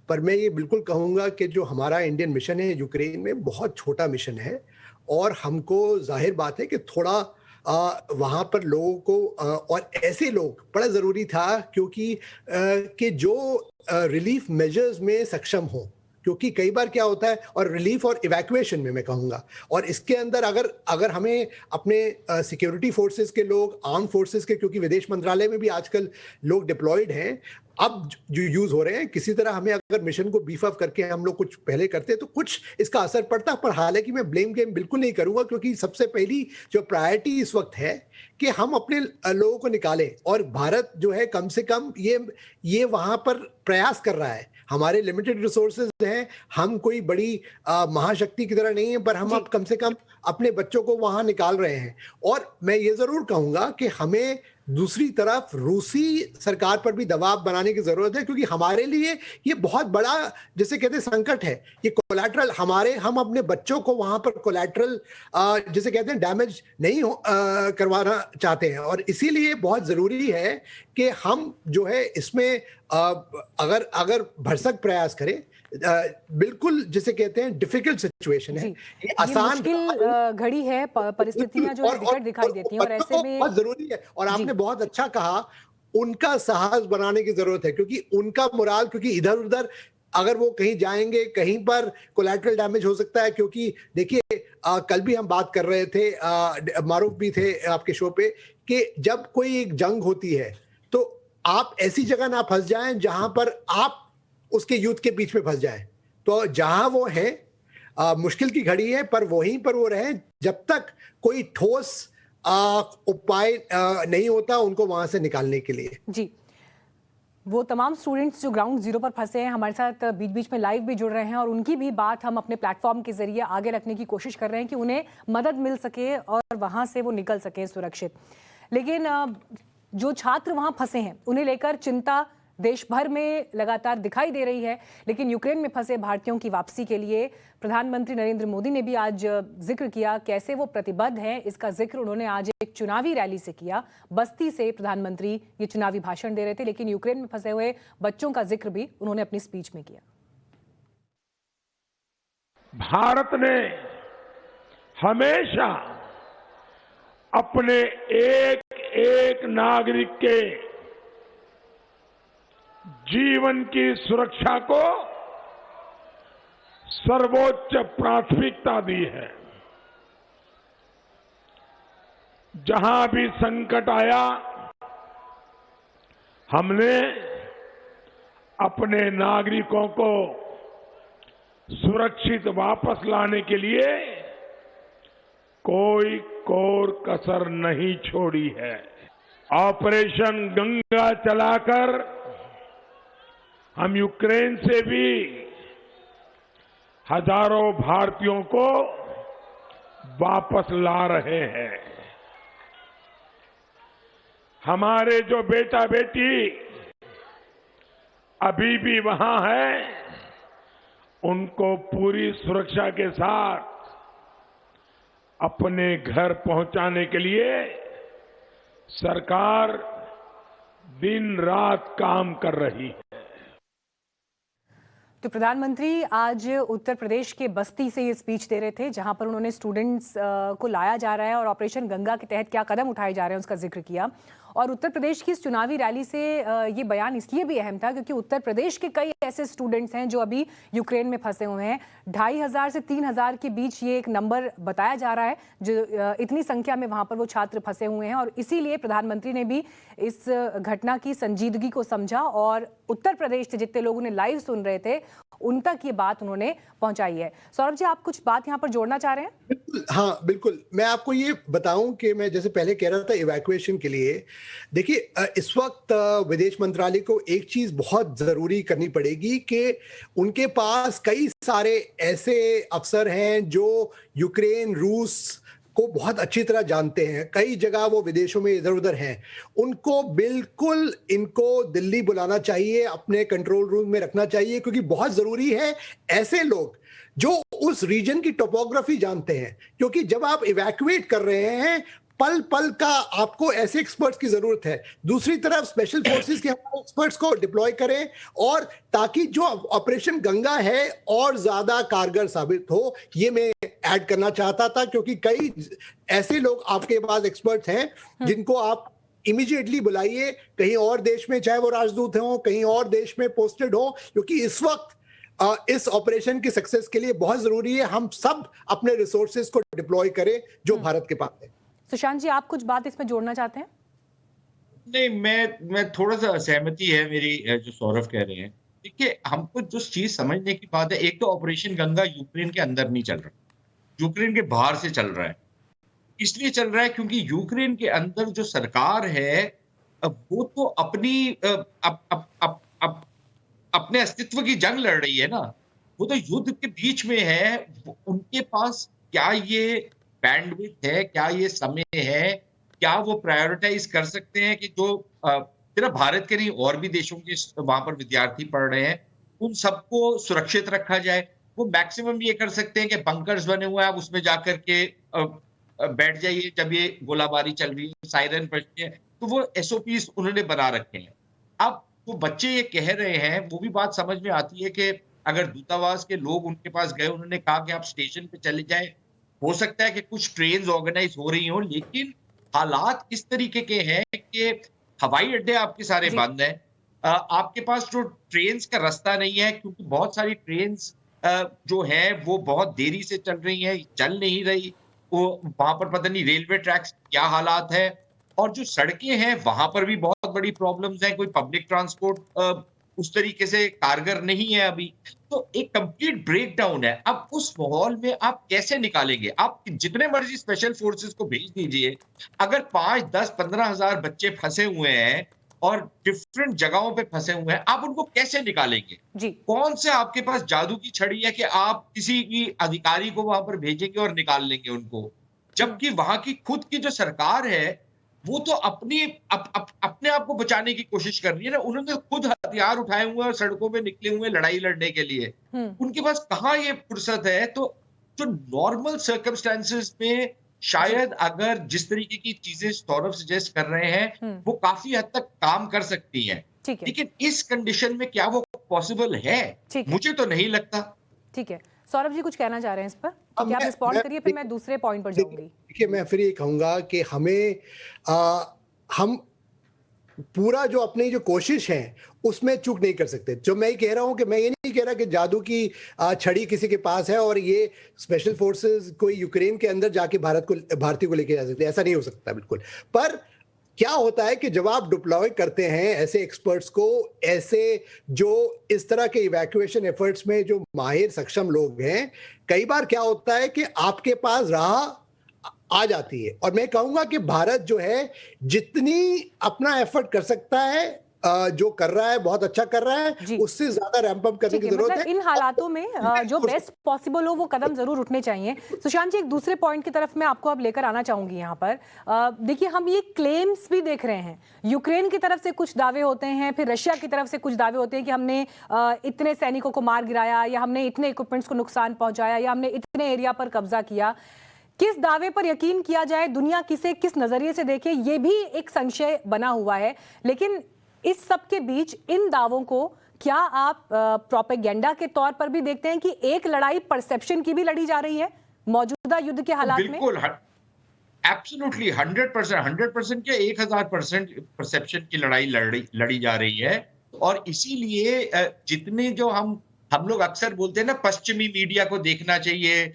पर मैं ये बिल्कुल कहूंगा कि जो हमारा इंडियन मिशन है यूक्रेन में, बहुत छोटा मिशन है, और हमको जाहिर बात है कि थोड़ा वहाँ पर लोगों को और ऐसे लोग बड़ा ज़रूरी था, क्योंकि कि जो रिलीफ मेजर्स में सक्षम हो, क्योंकि कई बार क्या होता है, और रिलीफ और इवैक्यूएशन में मैं कहूँगा, और इसके अंदर अगर हमें अपने सिक्योरिटी फोर्सेस के लोग, आर्म फोर्सेस के, क्योंकि विदेश मंत्रालय में भी आजकल लोग डिप्लॉयड हैं, अब जो यूज हो रहे हैं, किसी तरह हमें अगर मिशन को बीफ अप करके हम लोग कुछ पहले करते तो कुछ इसका असर पड़ता। पर हालांकि मैं ब्लेम गेम बिल्कुल नहीं करूंगा, क्योंकि सबसे पहली जो प्रायोरिटी इस वक्त है कि हम अपने लोगों को निकालें, और भारत जो है कम से कम ये वहां पर प्रयास कर रहा है। हमारे लिमिटेड रिसोर्सेज हैं, हम कोई बड़ी महाशक्ति की तरह नहीं है, पर हम अब कम से कम अपने बच्चों को वहां निकाल रहे हैं। और मैं ये जरूर कहूंगा कि हमें दूसरी तरफ रूसी सरकार पर भी दबाव बनाने की जरूरत है, क्योंकि हमारे लिए ये बहुत बड़ा, जैसे कहते हैं, संकट है। ये कोलैटरल हम अपने बच्चों को वहां पर कोलैटरल जैसे कहते हैं डैमेज नहीं करवाना चाहते हैं, और इसीलिए बहुत जरूरी है कि हम जो है इसमें अगर भरसक प्रयास करें। बिल्कुल जिसे कहते हैं डिफिकल्ट सिचुएशन है, ये आसान घड़ी है, परिस्थितियां जो विकट दिखाई देती हैं, और ऐसे में बहुत जरूरी है। और आपने बहुत अच्छा कहा, उनका साहस बनाने की जरूरत है, क्योंकि उनका मोराल, क्योंकि इधर उधर अगर वो कहीं जाएंगे, कहीं पर कोलैटरल डैमेज हो सकता है। क्योंकि देखिए कल भी हम बात कर रहे थे, मारूफ भी थे आपके शो पे, कि जब कोई एक जंग होती है तो आप ऐसी जगह ना फंस जाएं जहां पर आप उसके युद्ध के बीच में फंस जाएं। तो जहां वो है, मुश्किल की घड़ी है, पर वहीं पर वो रहे जब तक कोई ठोस उपाय नहीं होता उनको वहां से निकालने के लिए। जी, वो तमाम स्टूडेंट्स जो ग्राउंड जीरो पर फंसे हैं हमारे साथ बीच बीच में लाइव भी जुड़ रहे हैं और उनकी भी बात हम अपने प्लेटफॉर्म के जरिए आगे रखने की कोशिश कर रहे हैं कि उन्हें मदद मिल सके और वहां से वो निकल सके सुरक्षित। लेकिन जो छात्र वहां फंसे हैं उन्हें लेकर चिंता देश भर में लगातार दिखाई दे रही है। लेकिन यूक्रेन में फंसे भारतीयों की वापसी के लिए प्रधानमंत्री नरेंद्र मोदी ने भी आज जिक्र किया कैसे वो प्रतिबद्ध हैं। इसका जिक्र उन्होंने आज एक चुनावी रैली से किया। बस्ती से प्रधानमंत्री ये चुनावी भाषण दे रहे थे, लेकिन यूक्रेन में फंसे हुए बच्चों का जिक्र भी उन्होंने अपनी स्पीच में किया। भारत ने हमेशा अपने एक एक नागरिक के जीवन की सुरक्षा को सर्वोच्च प्राथमिकता दी है। जहां भी संकट आया हमने अपने नागरिकों को सुरक्षित वापस लाने के लिए कोई कोर कसर नहीं छोड़ी है। ऑपरेशन गंगा चलाकर हम यूक्रेन से भी हजारों भारतीयों को वापस ला रहे हैं। हमारे जो बेटा बेटी अभी भी वहां है, उनको पूरी सुरक्षा के साथ अपने घर पहुंचाने के लिए सरकार दिन रात काम कर रही है। तो प्रधानमंत्री आज उत्तर प्रदेश के बस्ती से ये स्पीच दे रहे थे, जहां पर उन्होंने स्टूडेंट्स को लाया जा रहा है और ऑपरेशन गंगा के तहत क्या कदम उठाए जा रहे हैं उसका जिक्र किया। और उत्तर प्रदेश की इस चुनावी रैली से ये बयान इसलिए भी अहम था क्योंकि उत्तर प्रदेश के कई ऐसे स्टूडेंट्स हैं जो अभी यूक्रेन में फंसे हुए हैं। 2500 से 3000 के बीच ये एक नंबर बताया जा रहा है जो इतनी संख्या में वहां पर वो छात्र फंसे हुए हैं। और इसीलिए प्रधानमंत्री ने भी इस घटना की संजीदगी को समझा और उत्तर प्रदेश से जितने लोग उन्हें लाइव सुन रहे थे उन तक ये बात उन्होंने पहुंचाई है। सौरभ जी, आप कुछ बात यहाँ पर जोड़ना चाह रहे हैं? हाँ बिल्कुल, मैं आपको ये बताऊं कि मैं जैसे पहले कह रहा था इवैक्यूएशन के लिए, देखिए इस वक्त विदेश मंत्रालय को एक चीज बहुत जरूरी करनी पड़ेगी कि उनके पास कई सारे ऐसे अफसर हैं जो यूक्रेन रूस को बहुत अच्छी तरह जानते हैं, कई जगह वो विदेशों में इधर उधर हैं। उनको बिल्कुल इनको दिल्ली बुलाना चाहिए, अपने कंट्रोल रूम में रखना चाहिए, क्योंकि बहुत जरूरी है ऐसे लोग जो उस रीजन की टोपोग्राफी जानते हैं। क्योंकि जब आप इवैक्यूएट कर रहे हैं पल पल का आपको ऐसे एक्सपर्ट्स की जरूरत है। दूसरी तरफ स्पेशल फोर्सेस के एक्सपर्ट्स को डिप्लॉय करें और ताकि जो ऑपरेशन गंगा है और ज्यादा कारगर साबित हो, ये मैं ऐड करना चाहता था। क्योंकि कई ऐसे लोग आपके पास एक्सपर्ट्स हैं जिनको आप इमीडिएटली बुलाइए कहीं और देश में, चाहे वो राजदूत हो, कहीं और देश में पोस्टेड हो, क्योंकि इस वक्त इस ऑपरेशन की सक्सेस के लिए बहुत जरूरी है हम सब अपने रिसोर्सेज को डिप्लॉय करें जो भारत के पास है। सुशांत जी, आप कुछ बात इसमें जोड़ना चाहते हैं? नहीं, मैं थोड़ा सा असहमति है मेरी जो सौरभ कह रहे हैं। देखिए, हमको जो चीज समझने की बात है, एक तो ऑपरेशन गंगा यूक्रेन के अंदर नहीं चल रहा, यूक्रेन के बाहर से चल रहा है। इसलिए चल रहा है क्योंकि यूक्रेन के अंदर जो सरकार है वो तो अपने अस्तित्व की जंग लड़ रही है ना, वो तो युद्ध के बीच में है। उनके पास क्या ये बैंडविड्थ है, क्या ये समय है, क्या वो प्रायोरिटाइज कर सकते हैं कि जो सिर्फ भारत के नहीं और भी देशों के वहां पर विद्यार्थी पढ़ रहे हैं उन सबको सुरक्षित रखा जाए? वो मैक्सिमम ये कर सकते हैं कि बंकर्स बने हुए हैं, आप उसमें जाकर के बैठ जाइए जब ये गोलाबारी चल रही है, सायरन बजते हैं, तो वो SOPs उन्होंने बना रखे हैं। अब वो बच्चे ये कह रहे हैं, वो भी बात समझ में आती है कि अगर दूतावास के लोग उनके पास गए, उन्होंने कहा कि आप स्टेशन पे चले जाए, हो सकता है कि कुछ ट्रेन ऑर्गेनाइज हो रही हो, लेकिन हालात इस तरीके के हैं कि हवाई अड्डे आपके सारे बंद हैं, आपके पास जो ट्रेन का रास्ता नहीं है, क्योंकि बहुत सारी ट्रेन जो है वो बहुत देरी से चल रही है, चल नहीं रही। वो वहां पर पता नहीं रेलवे ट्रैक्स क्या हालात है, और जो सड़कें हैं वहां पर भी बहुत बड़ी प्रॉब्लम्स हैं। कोई पब्लिक ट्रांसपोर्ट उस तरीके से कारगर नहीं है अभी, तो एक कंप्लीट ब्रेकडाउन है। अब उस माहौल में आप कैसे निकालेंगे? आप जितने मर्जी स्पेशल फोर्सेस को भेज दीजिए, अगर 5, 10, 15 हजार बच्चे फंसे हुए हैं और डिफरेंट जगहों पे फंसे हुए हैं, आप उनको कैसे निकालेंगे? जी। कौन से आपके पास जादू की छड़ी है कि आप किसी की अधिकारी को वहां पर भेजेंगे और निकाल लेंगे उनको? जबकि वहां की खुद की जो सरकार है, वो तो अपने आप को बचाने की कोशिश कर रही है ना। उन्होंने खुद हथियार उठाए हुए हैं और सड़कों पे निकले हुए हैं लड़ाई लड़ने के लिए। उनके पास कहाँ ये फुर्सत है? तो जो नॉर्मल सर्कमस्टेंसेस में शायद अगर जिस तरीके की चीजें सौरभ सजेस्ट कर रहे हैं, वो काफी हद तक काम कर सकती हैं। ठीक है। लेकिन इस कंडीशन में क्या वो पॉसिबल है? ठीक है। मुझे तो नहीं लगता। ठीक है, सौरभ जी कुछ कहना चाह रहे हैं इस पर? अब क्या आप मैं- रिस्पॉन्ड मैं- करिए, फिर मैं दूसरे पॉइंट पर जाऊंगी। देखिए, मैं फिर ये कहूंगा कि हम पूरा जो अपनी जो कोशिश है उसमें चूक नहीं कर सकते। जो मैं ये कह रहा हूं कि मैं ये नहीं कह रहा कि जादू की छड़ी किसी के पास है और ये स्पेशल फोर्सेस कोई यूक्रेन के अंदर जाके भारतीय को लेके जा सकते, ऐसा नहीं हो सकता बिल्कुल। पर क्या होता है कि जब आप डिप्लॉय करते हैं ऐसे एक्सपर्ट्स को, ऐसे जो इस तरह के इवैक्यूएशन एफर्ट्स में जो माहिर सक्षम लोग हैं, कई बार क्या होता है कि आपके पास राह आ जाती है। और मैं कहूंगा कि भारत जो है जितनी अपना एफर्ट कर सकता है, जो कर रहा है बहुत अच्छा कर रहा जी। है, उससे ज्यादा रैंप अप करने ठीक की है, जरूरत मतलब है। इन हालातों में जो बेस्ट पॉसिबल हो वो कदम जरूर उठने चाहिए। सुशांत जी, एक दूसरे पॉइंट की तरफ मैं आपको अब लेकर आना चाहूंगी यहाँ पर। देखिए, हम ये क्लेम्स भी देख रहे हैं, यूक्रेन की तरफ से कुछ दावे होते हैं, फिर रशिया की तरफ से कुछ दावे होते हैं कि हमने इतने सैनिकों को मार गिराया, या हमने इतने इक्विपमेंट्स को नुकसान पहुंचाया, या हमने इतने एरिया पर कब्जा किया। किस दावे पर यकीन किया जाए, दुनिया किसे किस नजरिए से देखे, ये भी एक संशय बना हुआ है। लेकिन इस सब के बीच इन दावों को क्या आप प्रोपेगेंडा के तौर पर भी देखते हैं कि एक लड़ाई परसेप्शन की भी लड़ी जा रही है मौजूदा युद्ध के हालात में? बिल्कुल, एब्सोल्युटली 100% के 1000% परसेप्शन की लड़ाई लड़ी जा रही है। और इसीलिए जितने जो हम लोग अक्सर बोलते हैं ना, पश्चिमी मीडिया को देखना चाहिए।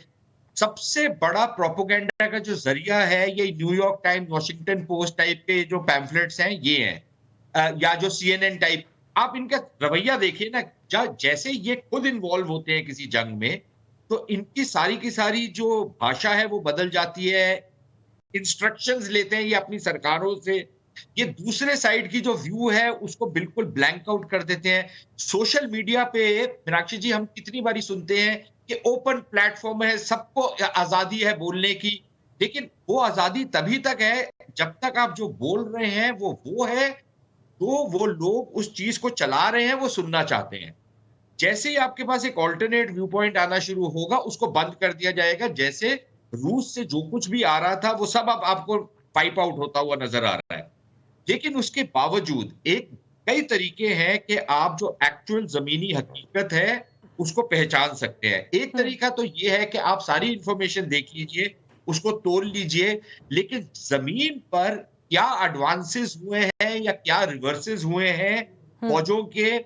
सबसे बड़ा प्रोपेगेंडा का जो जरिया है ये New York times, Washington post type के जो पैम्फलेट्स हैं ये हैं, या जो CNN टाइप। आप इनका रवैया देखिए ना, जैसे ये खुद इन्वॉल्व होते हैं किसी जंग में, तो इनकी सारी की सारी जो भाषा है वो बदल जाती है। इंस्ट्रक्शंस लेते हैं ये अपनी सरकारों से, ये दूसरे साइड की जो व्यू है उसको बिल्कुल ब्लैंक आउट कर देते हैं। सोशल मीडिया पे मीनाक्षी जी हम कितनी बारी सुनते हैं कि ओपन प्लेटफॉर्म है, सबको आजादी है बोलने की। लेकिन वो आजादी तभी तक है जब तक आप जो बोल रहे हैं वो है, तो वो लोग उस चीज को चला रहे हैं, वो सुनना चाहते हैं। जैसे ही आपके पास एक ऑल्टरनेट व्यू पॉइंट आना शुरू होगा, उसको बंद कर दिया जाएगा। जैसे रूस से जो कुछ भी आ रहा था वो सब अब आपको वाइप आउट होता हुआ नजर आ रहा है। लेकिन उसके बावजूद कई तरीके हैं कि आप जो एक्चुअल जमीनी हकीकत है उसको पहचान सकते हैं। एक तरीका तो ये है कि आप सारी इंफॉर्मेशन देख लीजिए, उसको तोल लीजिए, लेकिन जमीन पर क्या एडवांसेस हुए हैं या क्या रिवर्सेस हुए हैं फौजों के,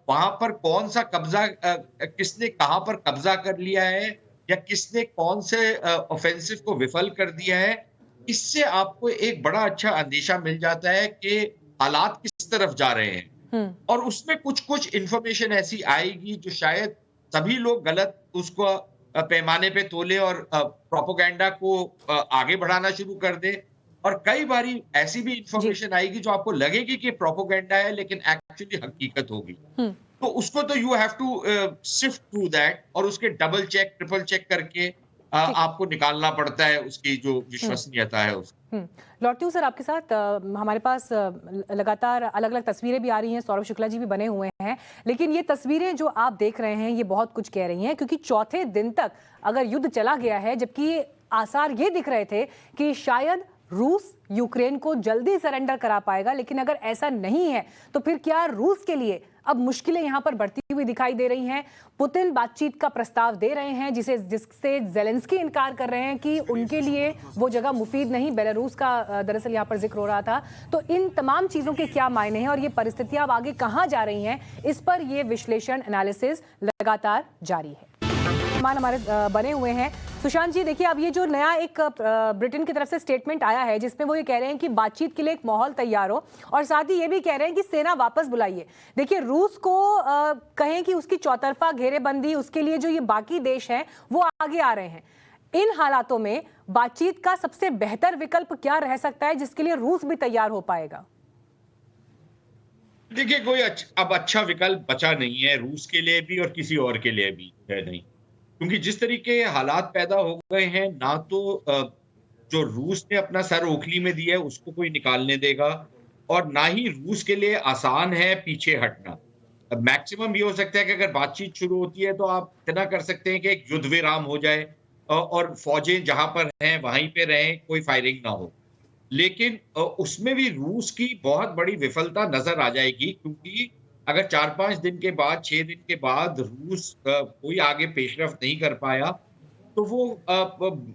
वहां पर कौन सा कब्जा, किसने कहां पर कब्जा कर लिया है, या किसने कौन से ऑफेंसिव को विफल कर दिया है, इससे आपको एक बड़ा अच्छा अंदेशा मिल जाता है कि हालात किस तरफ जा रहे हैं। और उसमें कुछ इंफॉर्मेशन ऐसी आएगी जो शायद सभी लोग गलत उसको पैमाने पे तोले और प्रोपेगेंडा को आगे बढ़ाना शुरू कर दे। और कई बारी ऐसी भी इंफॉर्मेशन आएगी जो आपको लगेगी कि प्रोपेगेंडा है लेकिन एक्चुअली हकीकत होगी। तो उसको तो you have to sift through that, और उसके डबल चेक ट्रिपल चेक करके आपको निकालना पड़ता है उसकी जो विश्वसनीयता है उसकी। लौटती हूँ सर आपके साथ। हमारे पास लगातार अलग अलग तस्वीरें भी आ रही हैं, सौरभ शुक्ला जी भी बने हुए हैं, लेकिन ये तस्वीरें जो आप देख रहे हैं ये बहुत कुछ कह रही हैं, क्योंकि चौथे दिन तक अगर युद्ध चला गया है, जबकि आसार ये दिख रहे थे कि शायद रूस यूक्रेन को जल्दी सरेंडर करा पाएगा, लेकिन अगर ऐसा नहीं है तो फिर क्या रूस के लिए अब मुश्किलें यहां पर बढ़ती हुई दिखाई दे रही हैं। पुतिन बातचीत का प्रस्ताव दे रहे हैं जिससे जेलेंस्की इनकार कर रहे हैं कि उनके लिए वो जगह मुफीद नहीं। बेलारूस का दरअसल यहां पर जिक्र हो रहा था। तो इन तमाम चीजों के क्या मायने हैं और ये परिस्थितियां अब आगे कहां जा रही हैं, इस पर ये विश्लेषण एनालिसिस लगातार जारी है। हमारे बने हुए हैं। सुशांत जी, देखिए, अब ये जो नया एक ब्रिटेन की तरफ से स्टेटमेंट आया है जिसमें वो ये कह रहे हैं कि बातचीत के लिए एक माहौल तैयार हो, और साथ ही ये भी कह रहे हैं कि सेना वापस बुलाइए। देखिए, रूस को कहें कि उसकी चौतरफा घेरेबंदी, उसके लिए जो ये बाकी देश हैं वो आगे आ रहे हैं। इन हालातों में बातचीत का सबसे बेहतर विकल्प क्या रह सकता है जिसके लिए रूस भी तैयार हो पाएगा? देखिए कोई अब अच्छा विकल्प बचा नहीं है रूस के लिए भी और किसी और के लिए भी है नहीं, क्योंकि जिस तरीके हालात पैदा हो गए हैं ना तो जो रूस ने अपना सर ओखली में दिया है उसको कोई निकालने देगा और ना ही रूस के लिए आसान है पीछे हटना। मैक्सिमम ये हो सकता है कि अगर बातचीत शुरू होती है तो आप इतना कर सकते हैं कि एक युद्ध विराम हो जाए और फौजें जहां पर हैं वहीं पे रहें, कोई फायरिंग ना हो। लेकिन उसमें भी रूस की बहुत बड़ी विफलता नजर आ जाएगी, क्योंकि अगर 4-5 दिन के बाद, 6 दिन के बाद रूस कोई आगे पेशरफ्त नहीं कर पाया, तो वो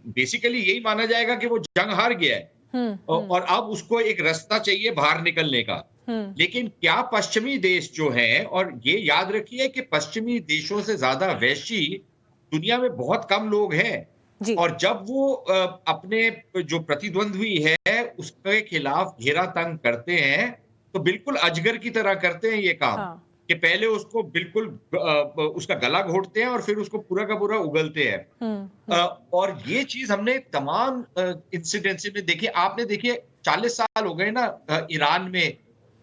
बेसिकली यही माना जाएगा कि वो जंग हार गया है और अब उसको एक रास्ता चाहिए बाहर निकलने का। लेकिन क्या पश्चिमी देश जो हैं, और ये याद रखिए कि पश्चिमी देशों से ज्यादा वैशी दुनिया में बहुत कम लोग हैं, जी। और जब वो अपने जो प्रतिद्वंद्वी है उसके खिलाफ घेरा तंग करते हैं तो बिल्कुल अजगर की तरह करते हैं ये काम। हाँ। कि पहले उसको बिल्कुल उसका गला घोटते हैं और फिर उसको पूरा का पूरा उगलते हैं। और ये चीज हमने तमाम इंसिडेंट्स में देखी। आपने देखिए 40 साल हो गए ना ईरान में,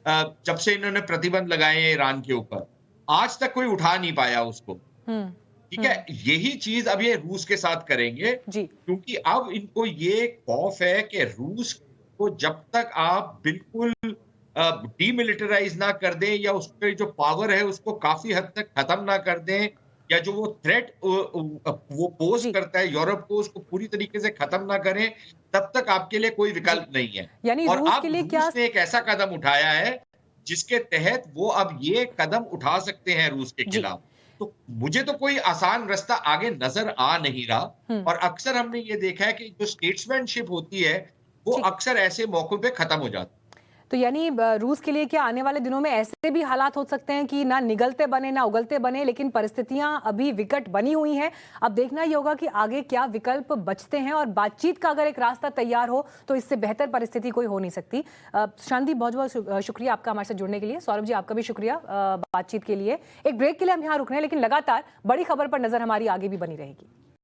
जब से इन्होंने प्रतिबंध लगाए हैं ईरान के ऊपर, आज तक कोई उठा नहीं पाया उसको। ठीक है, यही चीज अब ये रूस के साथ करेंगे जी। क्योंकि अब इनको ये खौफ है कि रूस को जब तक आप बिल्कुल डीमिलिटराइज ना कर दें या उसके जो पावर है उसको काफी हद तक खत्म ना कर दें, या जो वो थ्रेट वो पोज जी। करता है यूरोप को, उसको पूरी तरीके से खत्म ना करें, तब तक आपके लिए कोई विकल्प नहीं है। यानी और रूस अब के लिए रूस क्या ने एक ऐसा कदम उठाया है जिसके तहत वो अब ये कदम उठा सकते हैं रूस के जी। खिलाफ। तो मुझे तो कोई आसान रास्ता आगे नजर आ नहीं रहा, और अक्सर हमने ये देखा है कि जो स्टेट्समैनशिप होती है वो ठीक। अक्सर ऐसे मौकों पे खत्म हो जाती है। तो यानी रूस के लिए क्या आने वाले दिनों में ऐसे भी हालात हो सकते हैं कि ना निगलते बने ना उगलते बने, लेकिन परिस्थितियां अभी विकट बनी हुई हैं। अब देखना ही होगा कि आगे क्या विकल्प बचते हैं, और बातचीत का अगर एक रास्ता तैयार हो तो इससे बेहतर परिस्थिति कोई हो नहीं सकती। शांति, बहुत बहुत शुक्रिया आपका हमारे साथ जुड़ने के लिए। सौरभ जी, आपका भी शुक्रिया बातचीत के लिए। एक ब्रेक के लिए हम यहाँ रुक रहे हैं, लेकिन लगातार बड़ी खबर पर नजर हमारी आगे भी बनी रहेगी।